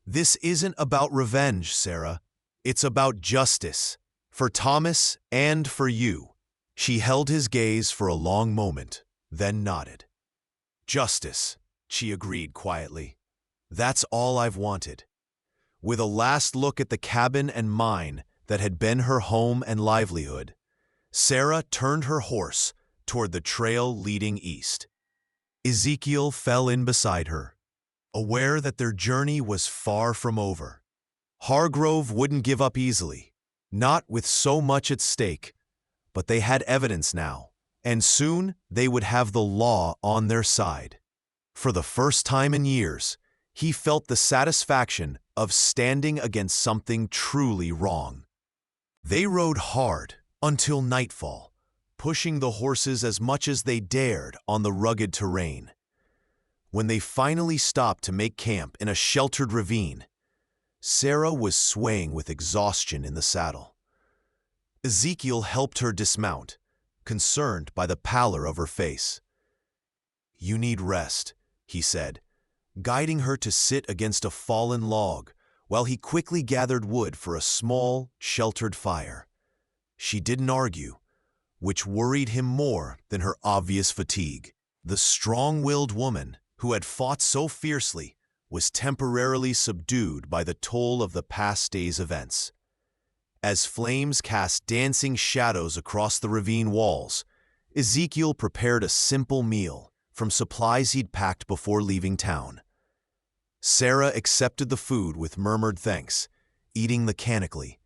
"This isn't about revenge, Sarah. It's about justice, for Thomas and for you." She held his gaze for a long moment, then nodded. "Justice," she agreed quietly. "That's all I've wanted." With a last look at the cabin and mine that had been her home and livelihood, Sarah turned her horse toward the trail leading east. Ezekiel fell in beside her, aware that their journey was far from over. Hargrove wouldn't give up easily, not with so much at stake, but they had evidence now, and soon they would have the law on their side. For the first time in years, he felt the satisfaction of standing against something truly wrong. They rode hard until nightfall, pushing the horses as much as they dared on the rugged terrain. When they finally stopped to make camp in a sheltered ravine, Sarah was swaying with exhaustion in the saddle. Ezekiel helped her dismount, concerned by the pallor of her face. "You need rest," he said, guiding her to sit against a fallen log while he quickly gathered wood for a small, sheltered fire. She didn't argue, which worried him more than her obvious fatigue. The strong-willed woman who had fought so fiercely was temporarily subdued by the toll of the past day's events. As flames cast dancing shadows across the ravine walls, Ezekiel prepared a simple meal from supplies he'd packed before leaving town. Sarah accepted the food with murmured thanks, eating mechanically,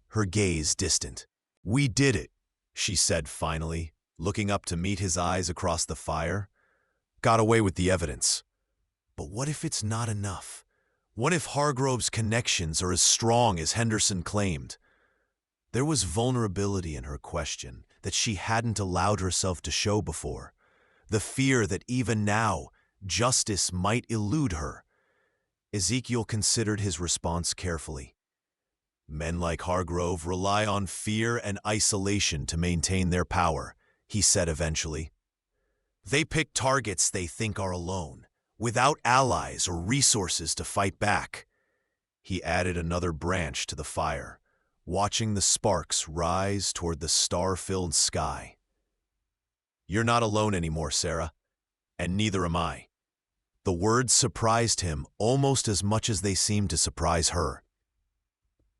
her gaze distant. "We did it," she said finally, looking up to meet his eyes across the fire. "Got away with the evidence. But what if it's not enough? What if Hargrove's connections are as strong as Henderson claimed?" There was vulnerability in her question that she hadn't allowed herself to show before, the fear that even now justice might elude her. Ezekiel considered his response carefully. "Men like Hargrove rely on fear and isolation to maintain their power," he said eventually. "They pick targets they think are alone, without allies or resources to fight back." He added another branch to the fire, watching the sparks rise toward the star-filled sky. "You're not alone anymore, Sarah, and neither am I." The words surprised him almost as much as they seemed to surprise her.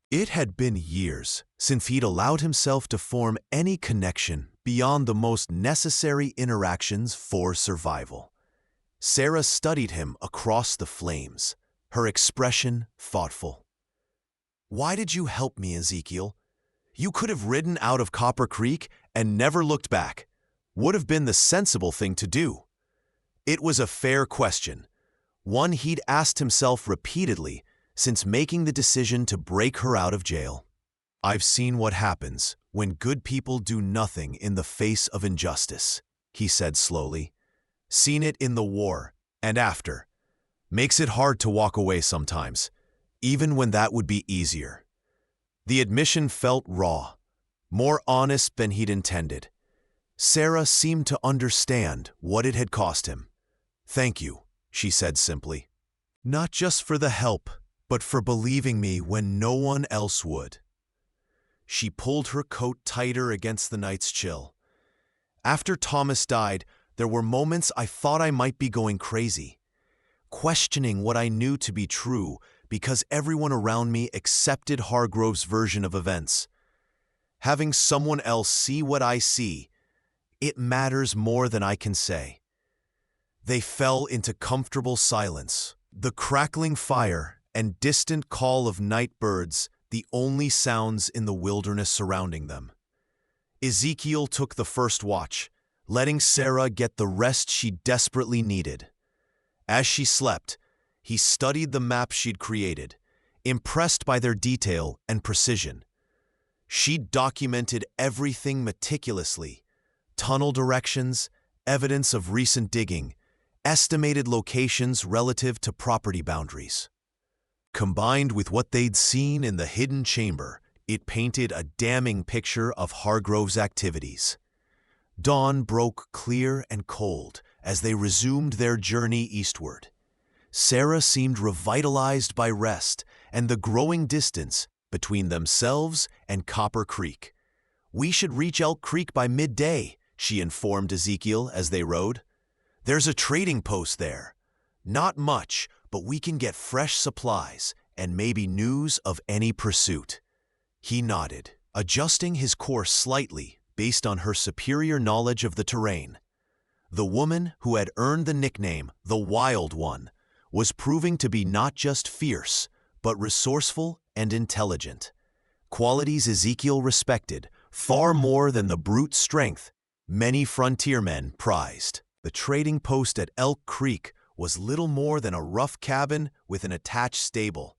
It had been years since he'd allowed himself to form any connection beyond the most necessary interactions for survival. Sarah studied him across the flames, her expression thoughtful. "Why did you help me, Ezekiel? You could have ridden out of Copper Creek and never looked back. Would have been the sensible thing to do." It was a fair question, one he'd asked himself repeatedly since making the decision to break her out of jail. "I've seen what happens when good people do nothing in the face of injustice," he said slowly. "Seen it in the war and after. Makes it hard to walk away sometimes, even when that would be easier." The admission felt raw, more honest than he'd intended. Sarah seemed to understand what it had cost him. "Thank you," she said simply. "Not just for the help, but for believing me when no one else would." She pulled her coat tighter against the night's chill. "After Thomas died, there were moments I thought I might be going crazy, questioning what I knew to be true because everyone around me accepted Hargrove's version of events. Having someone else see what I see, it matters more than I can say." They fell into comfortable silence, the crackling fire and distant call of night birds the only sounds in the wilderness surrounding them. Ezekiel took the first watch, letting Sarah get the rest she desperately needed. As she slept, he studied the maps she'd created, impressed by their detail and precision. She'd documented everything meticulously: tunnel directions, evidence of recent digging, estimated locations relative to property boundaries. Combined with what they'd seen in the hidden chamber, it painted a damning picture of Hargrove's activities. Dawn broke clear and cold as they resumed their journey eastward. Sarah seemed revitalized by rest and the growing distance between themselves and Copper Creek. "We should reach Elk Creek by midday," she informed Ezekiel as they rode. "There's a trading post there. Not much, but we can get fresh supplies and maybe news of any pursuit." He nodded, adjusting his course slightly based on her superior knowledge of the terrain. The woman who had earned the nickname the Wild One was proving to be not just fierce, but resourceful and intelligent. Qualities Ezekiel respected far more than the brute strength many frontiermen prized. The trading post at Elk Creek was little more than a rough cabin with an attached stable,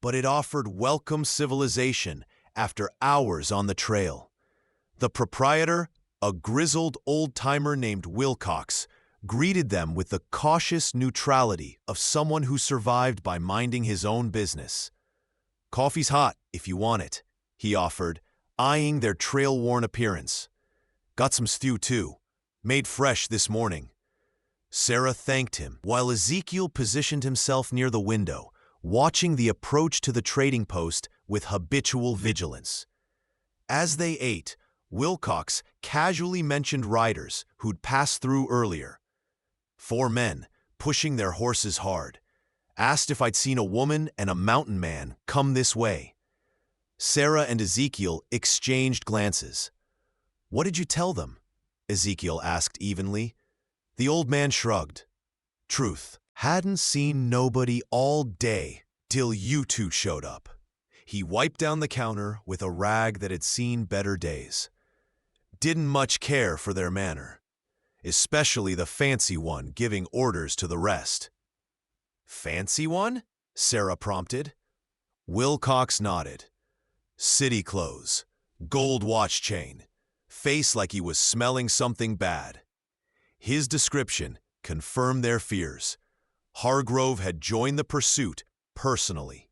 but it offered welcome civilization after hours on the trail. The proprietor, a grizzled old-timer named Wilcox, greeted them with the cautious neutrality of someone who survived by minding his own business. "Coffee's hot, if you want it," he offered, eyeing their trail-worn appearance. "Got some stew, too. Made fresh this morning." Sarah thanked him, while Ezekiel positioned himself near the window, watching the approach to the trading post with habitual vigilance. As they ate, Wilcox casually mentioned riders who'd passed through earlier. 4 men, pushing their horses hard. Asked if I'd seen a woman and a mountain man come this way. Sarah and Ezekiel exchanged glances. "What did you tell them?" Ezekiel asked evenly. The old man shrugged. "Truth. Hadn't seen nobody all day till you two showed up." He wiped down the counter with a rag that had seen better days. "Didn't much care for their manner, especially the fancy one giving orders to the rest." "Fancy one?" Sarah prompted. Wilcox nodded. "City clothes, gold watch chain, face like he was smelling something bad." His description confirmed their fears. Hargrove had joined the pursuit personally.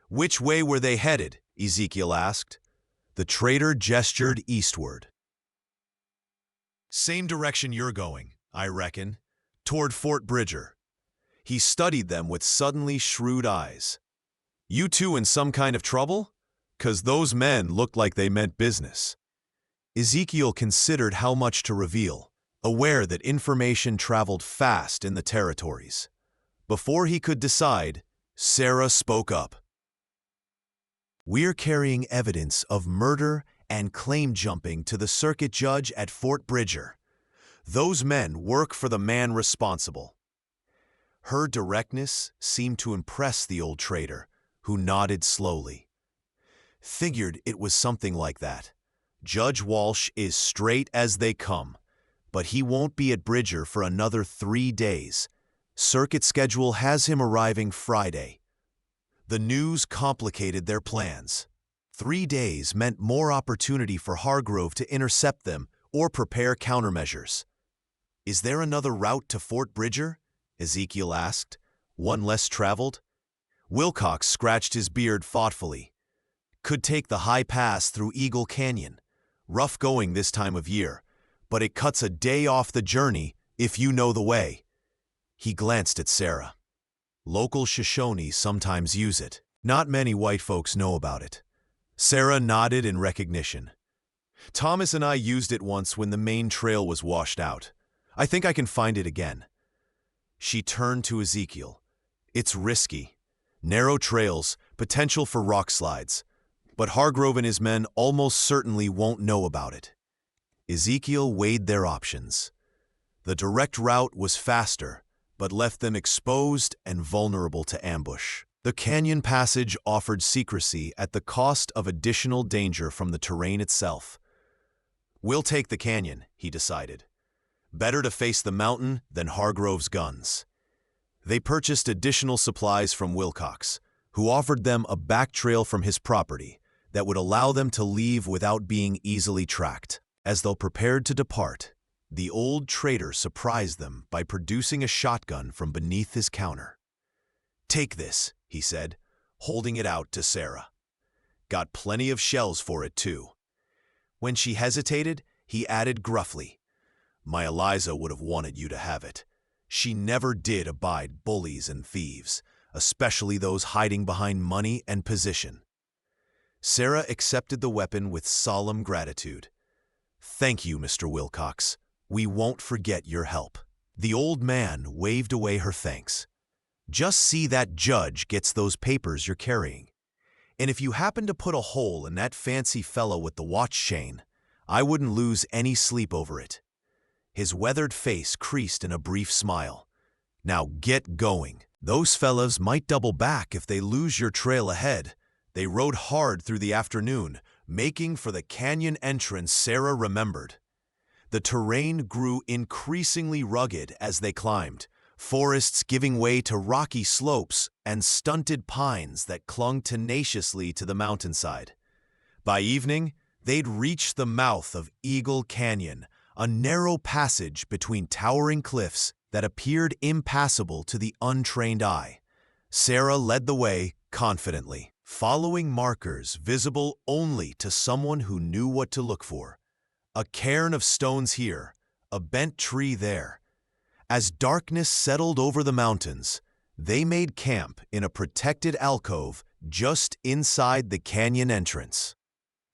"Which way were they headed?" Ezekiel asked. The trader gestured eastward. "Same direction you're going, I reckon, toward Fort Bridger." He studied them with suddenly shrewd eyes. "You two in some kind of trouble? 'Cause those men looked like they meant business." Ezekiel considered how much to reveal, aware that information traveled fast in the territories. Before he could decide, Sarah spoke up. "We're carrying evidence of murder and claim jumping to the circuit judge at Fort Bridger. Those men work for the man responsible." Her directness seemed to impress the old trader, who nodded slowly. "Figured it was something like that. Judge Walsh is straight as they come. but he won't be at Bridger for another 3 days. Circuit schedule has him arriving Friday. The news complicated their plans. 3 days meant more opportunity for Hargrove to intercept them or prepare countermeasures. "Is there another route to Fort Bridger?" Ezekiel asked. "One less traveled?" Wilcox scratched his beard thoughtfully. "Could take the high pass through Eagle Canyon. Rough going this time of year, but it cuts a day off the journey if you know the way." He glanced at Sarah. "Local Shoshone sometimes use it. Not many white folks know about it." Sarah nodded in recognition. "Thomas and I used it once when the main trail was washed out. I think I can find it again." She turned to Ezekiel. "It's risky. Narrow trails, potential for rock slides. But Hargrove and his men almost certainly won't know about it." Ezekiel weighed their options. The direct route was faster, but left them exposed and vulnerable to ambush. The canyon passage offered secrecy at the cost of additional danger from the terrain itself. "We'll take the canyon," he decided. "Better to face the mountain than Hargrove's guns." They purchased additional supplies from Wilcox, who offered them a back trail from his property that would allow them to leave without being easily tracked. As though prepared to depart, the old trader surprised them by producing a shotgun from beneath his counter. "Take this," he said, holding it out to Sarah. "Got plenty of shells for it, too." When she hesitated, he added gruffly, "My Eliza would have wanted you to have it. She never did abide bullies and thieves, especially those hiding behind money and position." Sarah accepted the weapon with solemn gratitude. "Thank you, Mr. Wilcox. We won't forget your help." The old man waved away her thanks. "Just see that judge gets those papers you're carrying. And if you happen to put a hole in that fancy fellow with the watch chain, I wouldn't lose any sleep over it." His weathered face creased in a brief smile. "Now get going. Those fellows might double back if they lose your trail ahead." They rode hard through the afternoon, making for the canyon entrance Sarah remembered. The terrain grew increasingly rugged as they climbed, forests giving way to rocky slopes and stunted pines that clung tenaciously to the mountainside. By evening, they'd reached the mouth of Eagle Canyon, a narrow passage between towering cliffs that appeared impassable to the untrained eye. Sarah led the way confidently, following markers visible only to someone who knew what to look for. A cairn of stones here, a bent tree there. As darkness settled over the mountains, they made camp in a protected alcove just inside the canyon entrance.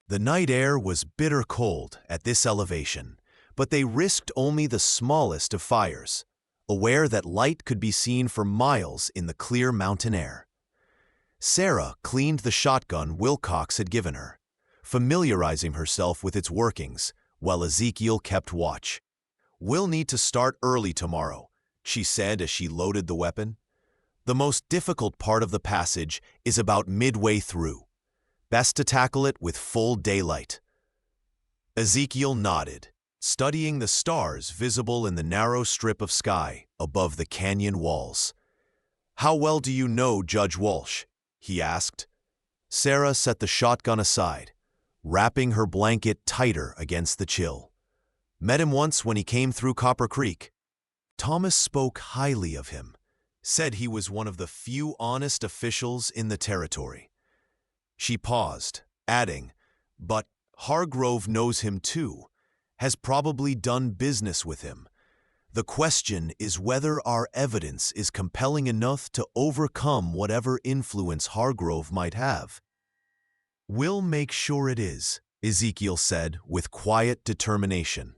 The night air was bitter cold at this elevation, but they risked only the smallest of fires, aware that light could be seen for miles in the clear mountain air. Sarah cleaned the shotgun Wilcox had given her, familiarizing herself with its workings, while Ezekiel kept watch. "We'll need to start early tomorrow," she said as she loaded the weapon. "The most difficult part of the passage is about midway through. Best to tackle it with full daylight." Ezekiel nodded, studying the stars visible in the narrow strip of sky above the canyon walls. "How well do you know Judge Walsh?" he asked. Sarah set the shotgun aside, wrapping her blanket tighter against the chill. "Met him once when he came through Copper Creek." Thomas spoke highly of him, said he was one of the few honest officials in the territory. She paused, adding, "But Hargrove knows him too, has probably done business with him. The question is whether our evidence is compelling enough to overcome whatever influence Hargrove might have." "We'll make sure it is," Ezekiel said with quiet determination.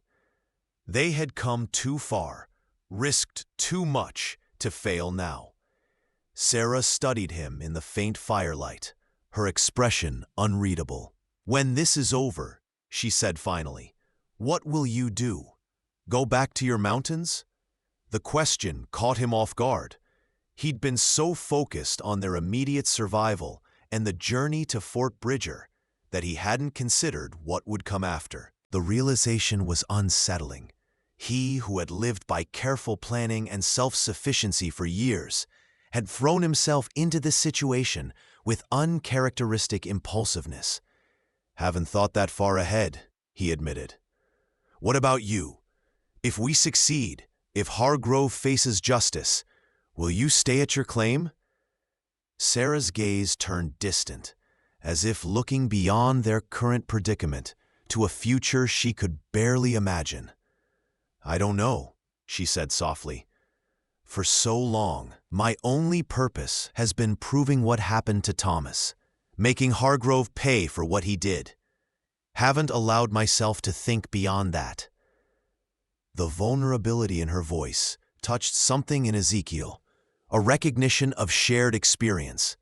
They had come too far, risked too much to fail now. Sarah studied him in the faint firelight, her expression unreadable. "When this is over," she said finally, "what will you do? Go back to your mountains?" The question caught him off guard. He'd been so focused on their immediate survival and the journey to Fort Bridger that he hadn't considered what would come after. The realization was unsettling. He, who had lived by careful planning and self-sufficiency for years, had thrown himself into this situation with uncharacteristic impulsiveness. "Haven't thought that far ahead," he admitted. "What about you? If we succeed, if Hargrove faces justice, will you stay at your claim?" Sarah's gaze turned distant, as if looking beyond their current predicament to a future she could barely imagine. "I don't know," she said softly. "For so long, my only purpose has been proving what happened to Thomas, making Hargrove pay for what he did. Haven't allowed myself to think beyond that." The vulnerability in her voice touched something in Ezekiel, a recognition of shared experience.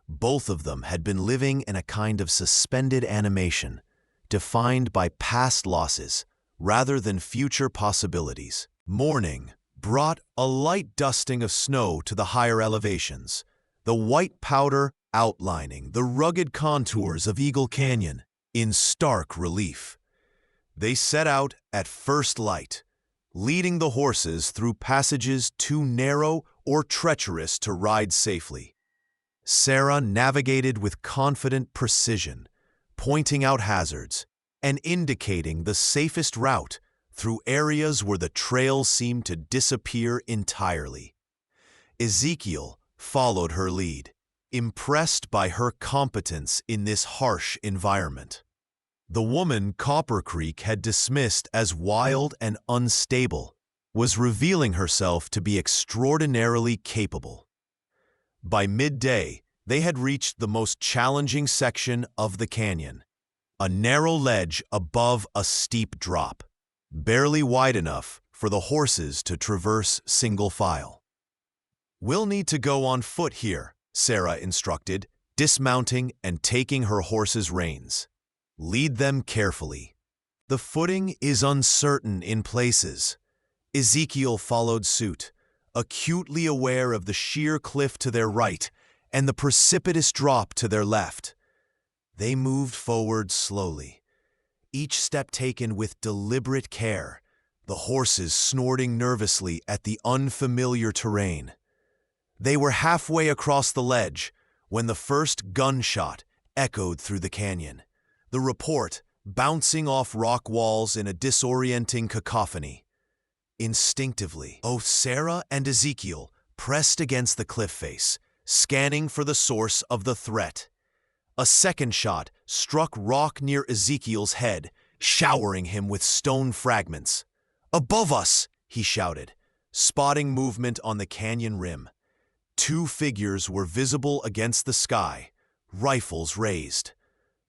Both of them had been living in a kind of suspended animation, defined by past losses rather than future possibilities. Morning brought a light dusting of snow to the higher elevations, the white powder outlining the rugged contours of Eagle Canyon in stark relief. They set out at first light, leading the horses through passages too narrow or treacherous to ride safely. Sarah navigated with confident precision, pointing out hazards and indicating the safest route through areas where the trail seemed to disappear entirely. Ezekiel followed her lead, impressed by her competence in this harsh environment. The woman Copper Creek had dismissed as wild and unstable was revealing herself to be extraordinarily capable. By midday, they had reached the most challenging section of the canyon, a narrow ledge above a steep drop, barely wide enough for the horses to traverse single file. "We'll need to go on foot here," Sarah instructed, dismounting and taking her horse's reins. "Lead them carefully. The footing is uncertain in places." Ezekiel followed suit, acutely aware of the sheer cliff to their right and the precipitous drop to their left. They moved forward slowly, each step taken with deliberate care, the horses snorting nervously at the unfamiliar terrain. They were halfway across the ledge when the first gunshot echoed through the canyon, the report bouncing off rock walls in a disorienting cacophony. Instinctively, both Sarah and Ezekiel pressed against the cliff face, scanning for the source of the threat. A second shot struck rock near Ezekiel's head, showering him with stone fragments. "Above us!" he shouted, spotting movement on the canyon rim. Two figures were visible against the sky, rifles raised.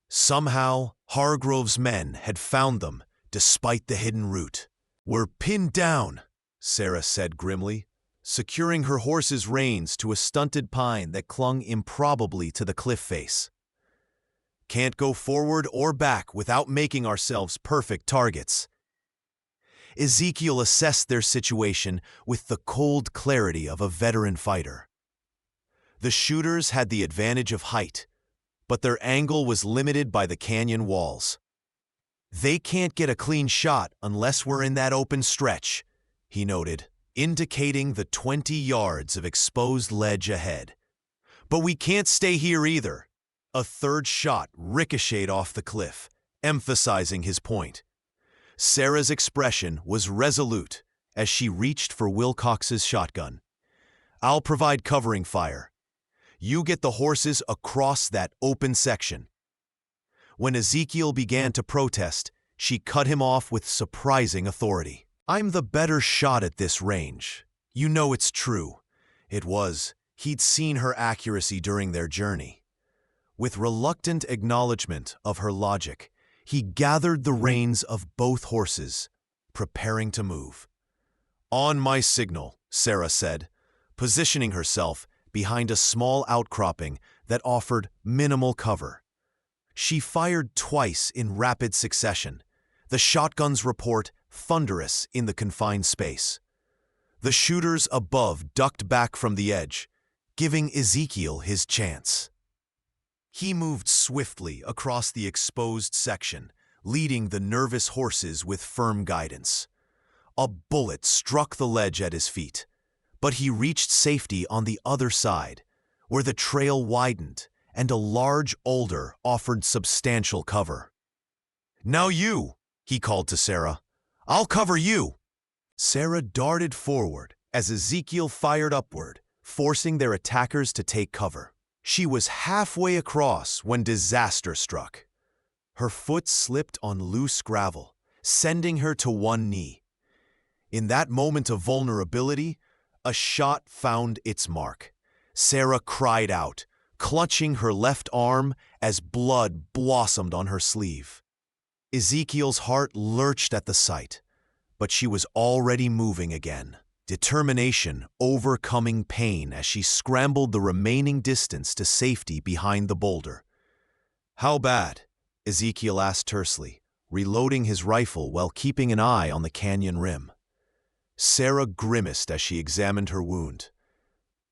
Somehow, Hargrove's men had found them, despite the hidden route. "We're pinned down," Sarah said grimly, securing her horse's reins to a stunted pine that clung improbably to the cliff face. "Can't go forward or back without making ourselves perfect targets." Ezekiel assessed their situation with the cold clarity of a veteran fighter. The shooters had the advantage of height, but their angle was limited by the canyon walls. "They can't get a clean shot unless we're in that open stretch," he noted, indicating the 20 yards of exposed ledge ahead. "But we can't stay here either." A third shot ricocheted off the cliff, emphasizing his point. Sarah's expression was resolute as she reached for Wilcox's shotgun. "I'll provide covering fire. You get the horses across that open section." When Ezekiel began to protest, she cut him off with surprising authority. "I'm the better shot at this range. You know it's true." It was. He'd seen her accuracy during their journey. With reluctant acknowledgement of her logic, he gathered the reins of both horses, preparing to move. "On my signal," Sarah said, positioning herself behind a small outcropping that offered minimal cover. She fired twice in rapid succession, the shotgun's report thunderous in the confined space. The shooters above ducked back from the edge, giving Ezekiel his chance. He moved swiftly across the exposed section, leading the nervous horses with firm guidance. A bullet struck the ledge at his feet, but he reached safety on the other side, where the trail widened and a large alder offered substantial cover. "Now you," he called to Sarah. "I'll cover you." Sarah darted forward as Ezekiel fired upward, forcing their attackers to take cover. She was halfway across when disaster struck. Her foot slipped on loose gravel, sending her to one knee. In that moment of vulnerability, a shot found its mark. Sarah cried out, clutching her left arm as blood blossomed on her sleeve. Ezekiel's heart lurched at the sight, but she was already moving again, determination overcoming pain as she scrambled the remaining distance to safety behind the boulder. "How bad?" Ezekiel asked tersely, reloading his rifle while keeping an eye on the canyon rim. Sarah grimaced as she examined her wound.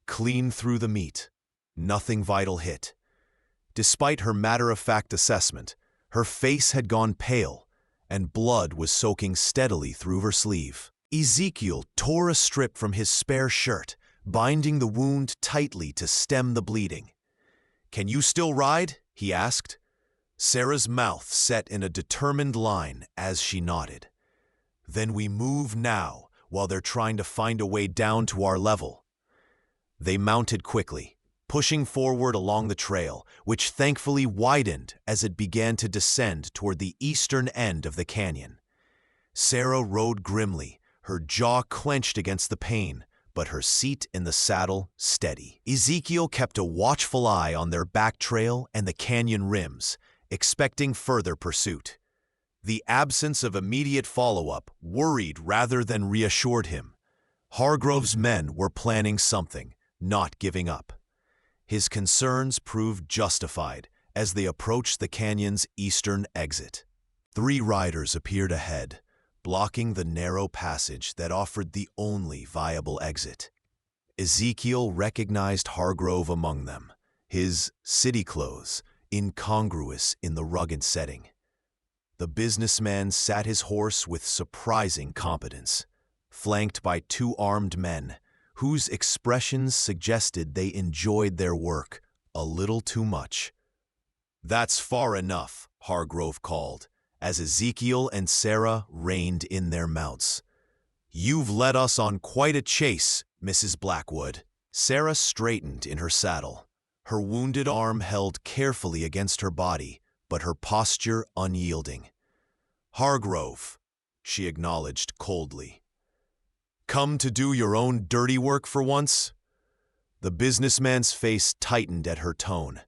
Clean through the meat. Nothing vital hit. Despite her matter-of-fact assessment, her face had gone pale, and blood was soaking steadily through her sleeve. Ezekiel tore a strip from his spare shirt, binding the wound tightly to stem the bleeding. "Can you still ride?" he asked. Sarah's mouth set in a determined line as she nodded. "Then we move now, while they're trying to find a way down to our level." They mounted quickly, pushing forward along the trail, which thankfully widened as it began to descend toward the eastern end of the canyon. Sarah rode grimly, her jaw clenched against the pain, but her seat in the saddle steady. Ezekiel kept a watchful eye on their back trail and the canyon rims, expecting further pursuit. The absence of immediate follow-up worried rather than reassured him. Hargrove's men were planning something, not giving up. His concerns proved justified as they approached the canyon's eastern exit. 3 riders appeared ahead, blocking the narrow passage that offered the only viable exit. Ezekiel recognized Hargrove among them, his city clothes incongruous in the rugged setting. The businessman sat his horse with surprising competence, flanked by 2 armed men, whose expressions suggested they enjoyed their work a little too much. "That's far enough," Hargrove called, as Ezekiel and Sarah reined in their mounts. "You've led us on quite a chase, Mrs. Blackwood." Sarah straightened in her saddle, her wounded arm held carefully against her body, but her posture unyielding. "Hargrove," she acknowledged coldly. "Come to do your own dirty work for once?" The businessman's face tightened at her tone,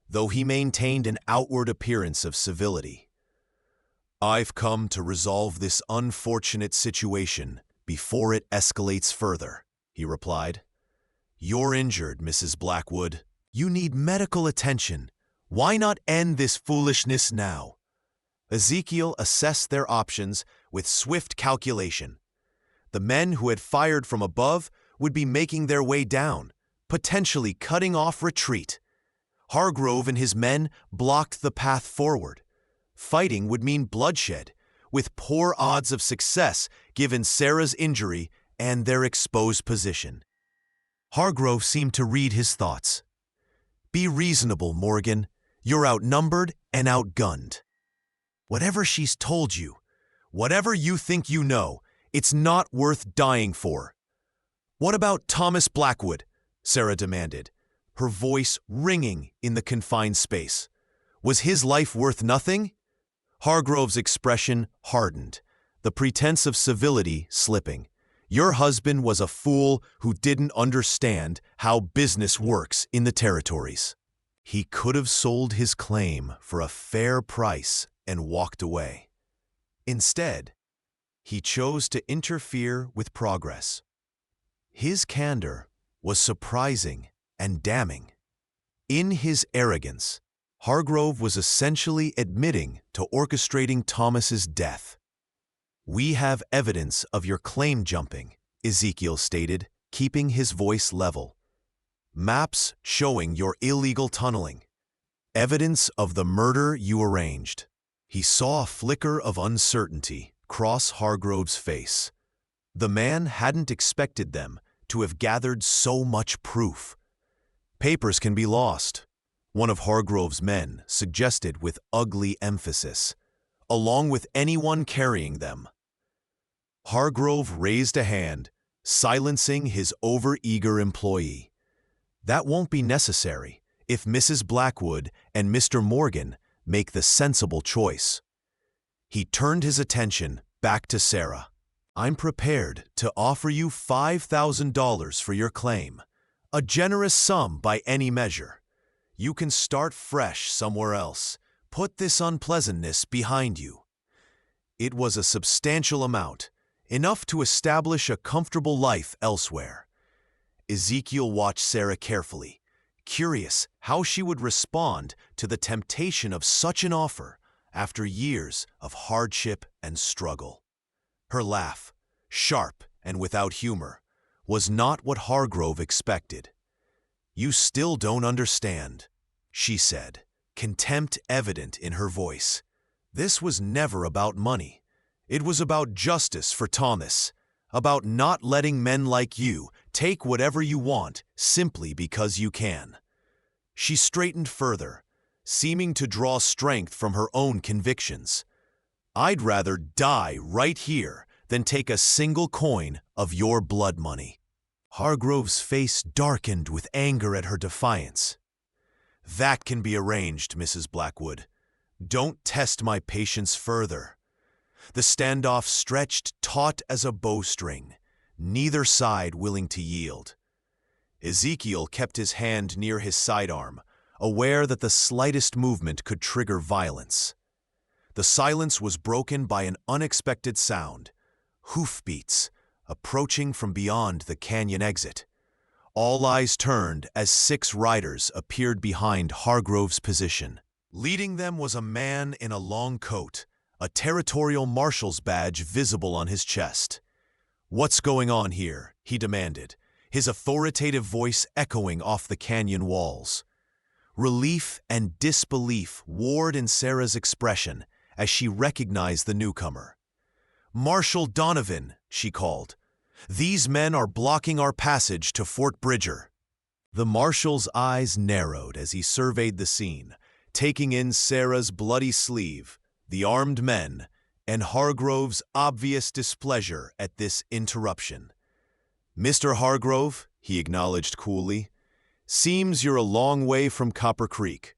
though he maintained an outward appearance of civility. "I've come to resolve this unfortunate situation before it escalates further," he replied. "You're injured, Mrs. Blackwood. You need medical attention. Why not end this foolishness now?" Ezekiel assessed their options with swift calculation. The men who had fired from above would be making their way down, potentially cutting off retreat. Hargrove and his men blocked the path forward. Fighting would mean bloodshed, with poor odds of success given Sarah's injury and their exposed position. Hargrove seemed to read his thoughts. "Be reasonable, Morgan. You're outnumbered and outgunned. Whatever she's told you, whatever you think you know, it's not worth dying for." "What about Thomas Blackwood?" Sarah demanded, her voice ringing in the confined space. "Was his life worth nothing?" Hargrove's expression hardened, the pretense of civility slipping. "Your husband was a fool who didn't understand how business works in the territories. He could have sold his claim for a fair price and walked away. Instead, he chose to interfere with progress. His candor was surprising and damning. In his arrogance, Hargrove was essentially admitting to orchestrating Thomas's death. "We have evidence of your claim jumping," Ezekiel stated, keeping his voice level. "Maps showing your illegal tunneling. Evidence of the murder you arranged." He saw a flicker of uncertainty cross Hargrove's face, The man hadn't expected them to have gathered so much proof. "Papers can be lost," one of Hargrove's men suggested with ugly emphasis, "along with anyone carrying them." Hargrove raised a hand, silencing his overeager employee. "That won't be necessary if Mrs. Blackwood and Mr. Morgan make the sensible choice." He turned his attention back to Sarah. "I'm prepared to offer you $5,000 for your claim, a generous sum by any measure. You can start fresh somewhere else. Put this unpleasantness behind you." It was a substantial amount, enough to establish a comfortable life elsewhere. Ezekiel watched Sarah carefully, curious how she would respond to the temptation of such an offer after years of hardship and struggle. Her laugh, sharp and without humor, was not what Hargrove expected. "You still don't understand," she said, contempt evident in her voice. "This was never about money. It was about justice for Thomas, about not letting men like you take whatever you want simply because you can." She straightened further, seeming to draw strength from her own convictions. "I'd rather die right here than take a single coin of your blood money." Hargrove's face darkened with anger at her defiance. "That can be arranged, Mrs. Blackwood. Don't test my patience further." The standoff stretched taut as a bowstring, neither side willing to yield. Ezekiel kept his hand near his sidearm, aware that the slightest movement could trigger violence. The silence was broken by an unexpected sound, hoofbeats, approaching from beyond the canyon exit. All eyes turned as 6 riders appeared behind Hargrove's position. Leading them was a man in a long coat, a territorial marshal's badge visible on his chest. "What's going on here?" he demanded, his authoritative voice echoing off the canyon walls. Relief and disbelief warred in Sarah's expression as she recognized the newcomer. "Marshal Donovan," she called. "These men are blocking our passage to Fort Bridger." The marshal's eyes narrowed as he surveyed the scene, taking in Sarah's bloody sleeve, the armed men, and Hargrove's obvious displeasure at this interruption. "Mr. Hargrove," he acknowledged coolly, "seems you're a long way from Copper Creek.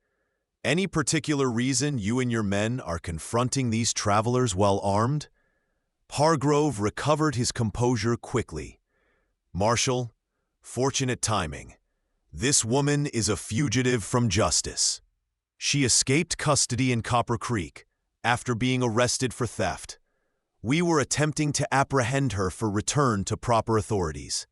Any particular reason you and your men are confronting these travelers while armed?" Hargrove recovered his composure quickly. "Marshal, fortunate timing. This woman is a fugitive from justice. She escaped custody in Copper Creek after being arrested for theft. We were attempting to apprehend her for return to proper authorities."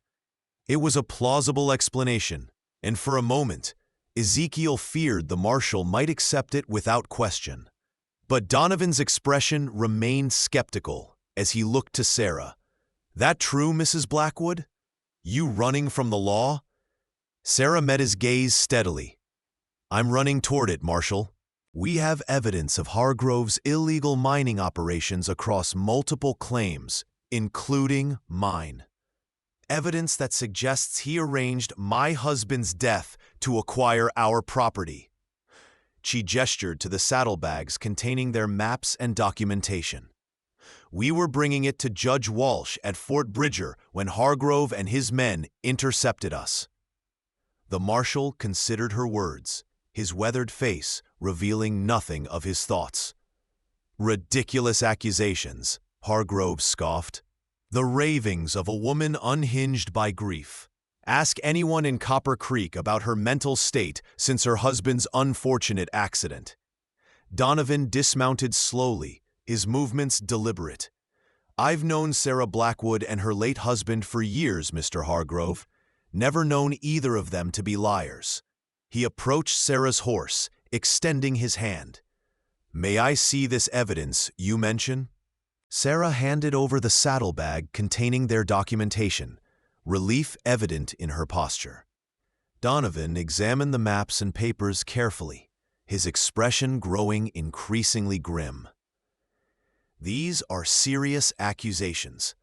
It was a plausible explanation, and for a moment, Ezekiel feared the marshal might accept it without question. But Donovan's expression remained skeptical as he looked to Sarah. "That true, Mrs. Blackwood? You running from the law?" Sarah met his gaze steadily. "I'm running toward it, Marshal. We have evidence of Hargrove's illegal mining operations across multiple claims, including mine. Evidence that suggests he arranged my husband's death to acquire our property." She gestured to the saddlebags containing their maps and documentation. "We were bringing it to Judge Walsh at Fort Bridger when Hargrove and his men intercepted us." The marshal considered her words, his weathered face revealing nothing of his thoughts. "Ridiculous accusations," Hargrove scoffed. "The ravings of a woman unhinged by grief. Ask anyone in Copper Creek about her mental state since her husband's unfortunate accident." Donovan dismounted slowly, his movements deliberate. "I've known Sarah Blackwood and her late husband for years, Mr. Hargrove. Never known either of them to be liars." He approached Sarah's horse, extending his hand. "May I see this evidence you mention?" Sarah handed over the saddlebag containing their documentation, relief evident in her posture. Donovan examined the maps and papers carefully, his expression growing increasingly grim. "These are serious accusations.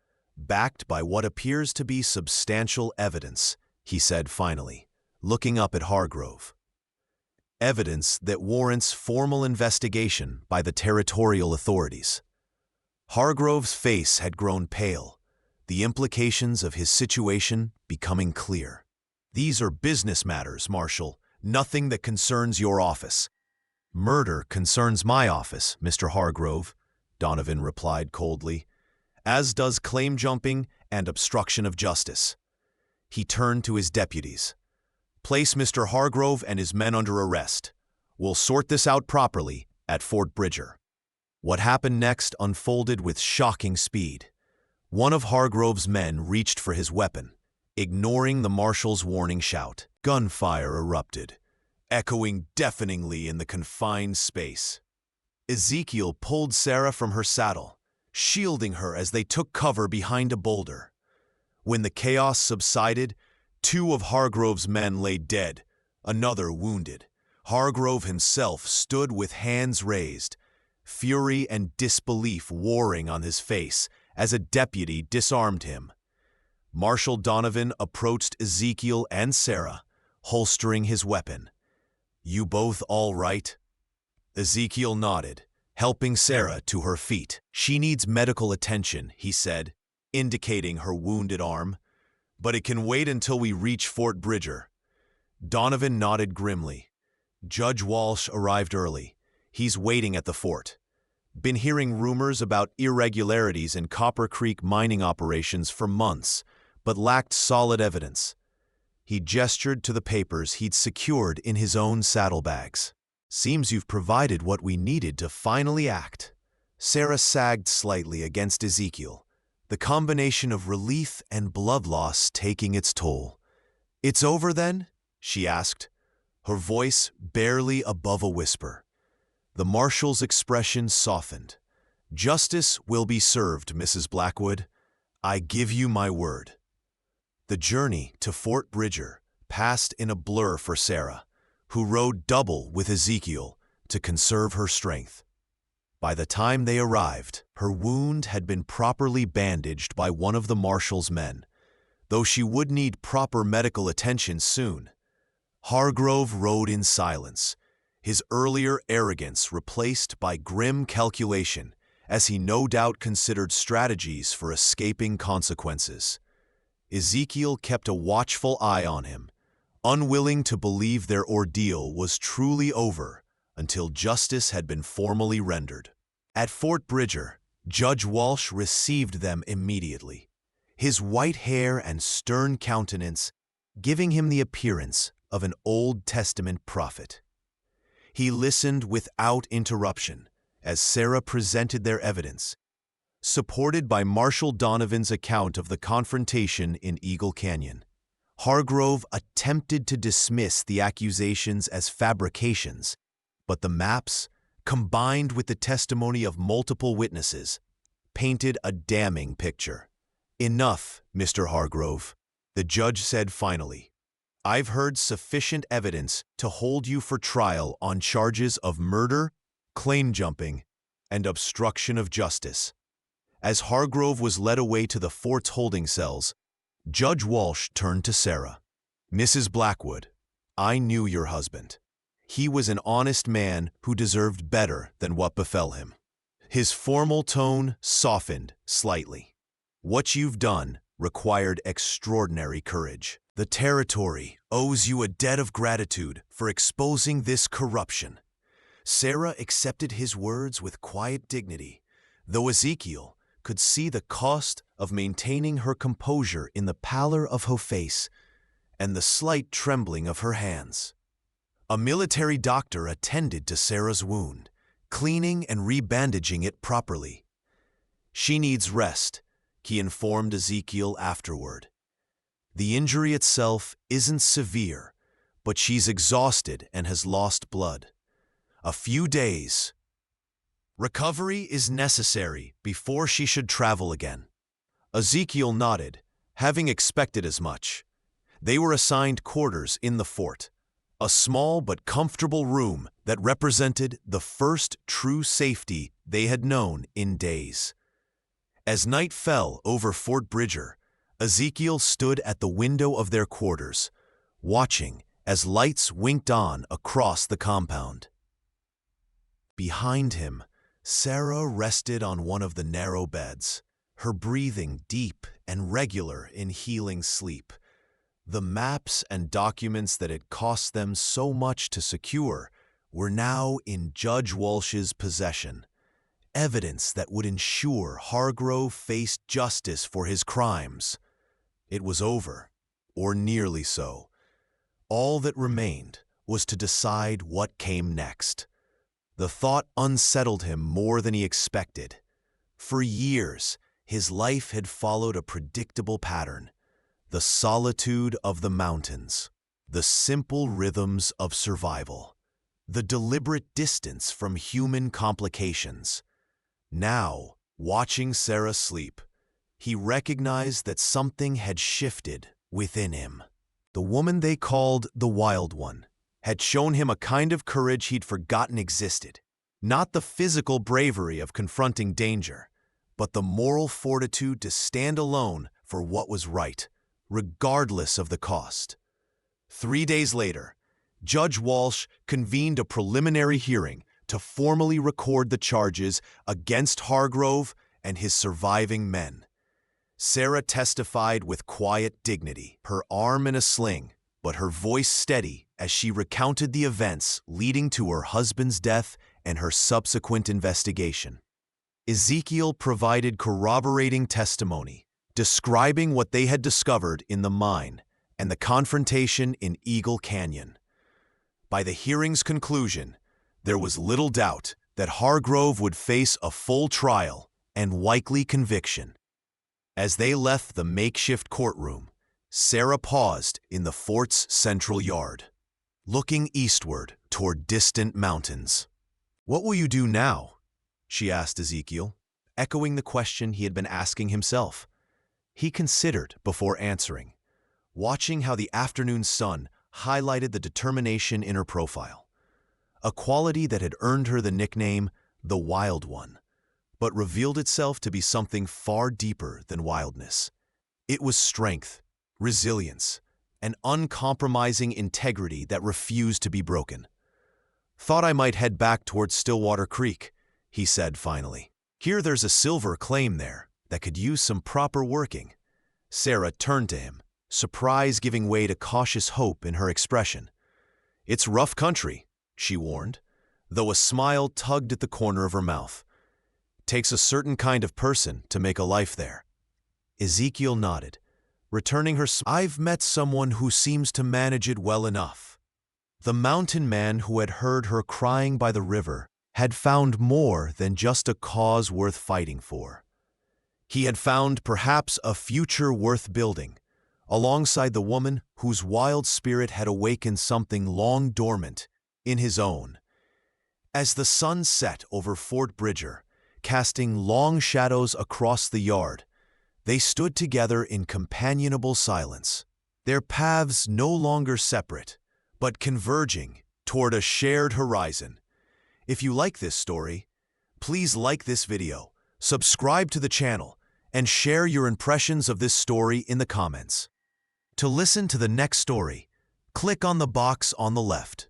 backed by what appears to be substantial evidence, he said finally, looking up at Hargrove. Evidence that warrants formal investigation by the territorial authorities. Hargrove's face had grown pale, the implications of his situation becoming clear. These are business matters, Marshal, nothing that concerns your office. Murder concerns my office, Mr. Hargrove, Donovan replied coldly, as does claim jumping and obstruction of justice. He turned to his deputies. Place Mr. Hargrove and his men under arrest. We'll sort this out properly at Fort Bridger. What happened next unfolded with shocking speed. One of Hargrove's men reached for his weapon, ignoring the marshal's warning shout. Gunfire erupted, echoing deafeningly in the confined space. Ezekiel pulled Sarah from her saddle, shielding her as they took cover behind a boulder. When the chaos subsided, 2 of Hargrove's men lay dead, another wounded. Hargrove himself stood with hands raised, fury and disbelief warring on his face as a deputy disarmed him. Marshal Donovan approached Ezekiel and Sarah, holstering his weapon. "You both all right?" Ezekiel nodded, helping Sarah to her feet. "She needs medical attention," he said, indicating her wounded arm. "But it can wait until we reach Fort Bridger." Donovan nodded grimly. Judge Walsh arrived early. He's waiting at the fort. Been hearing rumors about irregularities in Copper Creek mining operations for months, but lacked solid evidence. He gestured to the papers he'd secured in his own saddlebags. "Seems you've provided what we needed to finally act." Sarah sagged slightly against Ezekiel, the combination of relief and blood loss taking its toll. "It's over then?" she asked, her voice barely above a whisper. The marshal's expression softened. "Justice will be served, Mrs. Blackwood. I give you my word." The journey to Fort Bridger passed in a blur for Sarah, who rode double with Ezekiel to conserve her strength. By the time they arrived, her wound had been properly bandaged by one of the marshal's men, though she would need proper medical attention soon. Hargrove rode in silence, his earlier arrogance replaced by grim calculation, as he no doubt considered strategies for escaping consequences. Ezekiel kept a watchful eye on him, unwilling to believe their ordeal was truly over until justice had been formally rendered. At Fort Bridger, Judge Walsh received them immediately, his white hair and stern countenance giving him the appearance of an Old Testament prophet. He listened without interruption as Sarah presented their evidence, supported by Marshal Donovan's account of the confrontation in Eagle Canyon. Hargrove attempted to dismiss the accusations as fabrications, but the maps, combined with the testimony of multiple witnesses, painted a damning picture. "Enough, Mr. Hargrove," the judge said finally. "I've heard sufficient evidence to hold you for trial on charges of murder, claim jumping, and obstruction of justice." As Hargrove was led away to the fort's holding cells, Judge Walsh turned to Sarah. "Mrs. Blackwood, I knew your husband. He was an honest man who deserved better than what befell him." His formal tone softened slightly. "What you've done required extraordinary courage. The territory owes you a debt of gratitude for exposing this corruption." Sarah accepted his words with quiet dignity, though Ezekiel could see the cost of maintaining her composure in the pallor of her face and the slight trembling of her hands. A military doctor attended to Sarah's wound, cleaning and rebandaging it properly. "She needs rest," he informed Ezekiel afterward. "The injury itself isn't severe, but she's exhausted and has lost blood. A few days. Recovery is necessary before she should travel again." Ezekiel nodded, having expected as much. They were assigned quarters in the fort, a small but comfortable room that represented the first true safety they had known in days. As night fell over Fort Bridger, Ezekiel stood at the window of their quarters, watching as lights winked on across the compound. Behind him, Sarah rested on one of the narrow beds, her breathing deep and regular in healing sleep. The maps and documents that had cost them so much to secure were now in Judge Walsh's possession, evidence that would ensure Hargrove faced justice for his crimes. It was over, or nearly so. All that remained was to decide what came next. The thought unsettled him more than he expected. For years, his life had followed a predictable pattern: the solitude of the mountains, the simple rhythms of survival, the deliberate distance from human complications. Now, watching Sarah sleep, he recognized that something had shifted within him. The woman they called the Wild One had shown him a kind of courage he'd forgotten existed. Not the physical bravery of confronting danger, but the moral fortitude to stand alone for what was right, regardless of the cost. 3 days later, Judge Walsh convened a preliminary hearing to formally record the charges against Hargrove and his surviving men. Sarah testified with quiet dignity, her arm in a sling, but her voice steady as she recounted the events leading to her husband's death and her subsequent investigation. Ezekiel provided corroborating testimony, describing what they had discovered in the mine and the confrontation in Eagle Canyon. By the hearing's conclusion, there was little doubt that Hargrove would face a full trial and likely conviction. As they left the makeshift courtroom, Sarah paused in the fort's central yard, looking eastward toward distant mountains. "What will you do now?" she asked Ezekiel, echoing the question he had been asking himself. He considered before answering, watching how the afternoon sun highlighted the determination in her profile, a quality that had earned her the nickname the Wild One, but revealed itself to be something far deeper than wildness. It was strength, resilience, and uncompromising integrity that refused to be broken. "Thought I might head back towards Stillwater Creek," he said finally. "Hear there's a silver claim there that could use some proper working." Sarah turned to him, surprise giving way to cautious hope in her expression. "It's rough country," she warned, though a smile tugged at the corner of her mouth. "Takes a certain kind of person to make a life there." Ezekiel nodded, returning her smile. "I've met someone who seems to manage it well enough." The mountain man who had heard her crying by the river had found more than just a cause worth fighting for. He had found perhaps a future worth building, alongside the woman whose wild spirit had awakened something long dormant in his own. As the sun set over Fort Bridger, casting long shadows across the yard, they stood together in companionable silence, their paths no longer separate, but converging toward a shared horizon. If you like this story, please like this video, subscribe to the channel, and share your impressions of this story in the comments. To listen to the next story, click on the box on the left.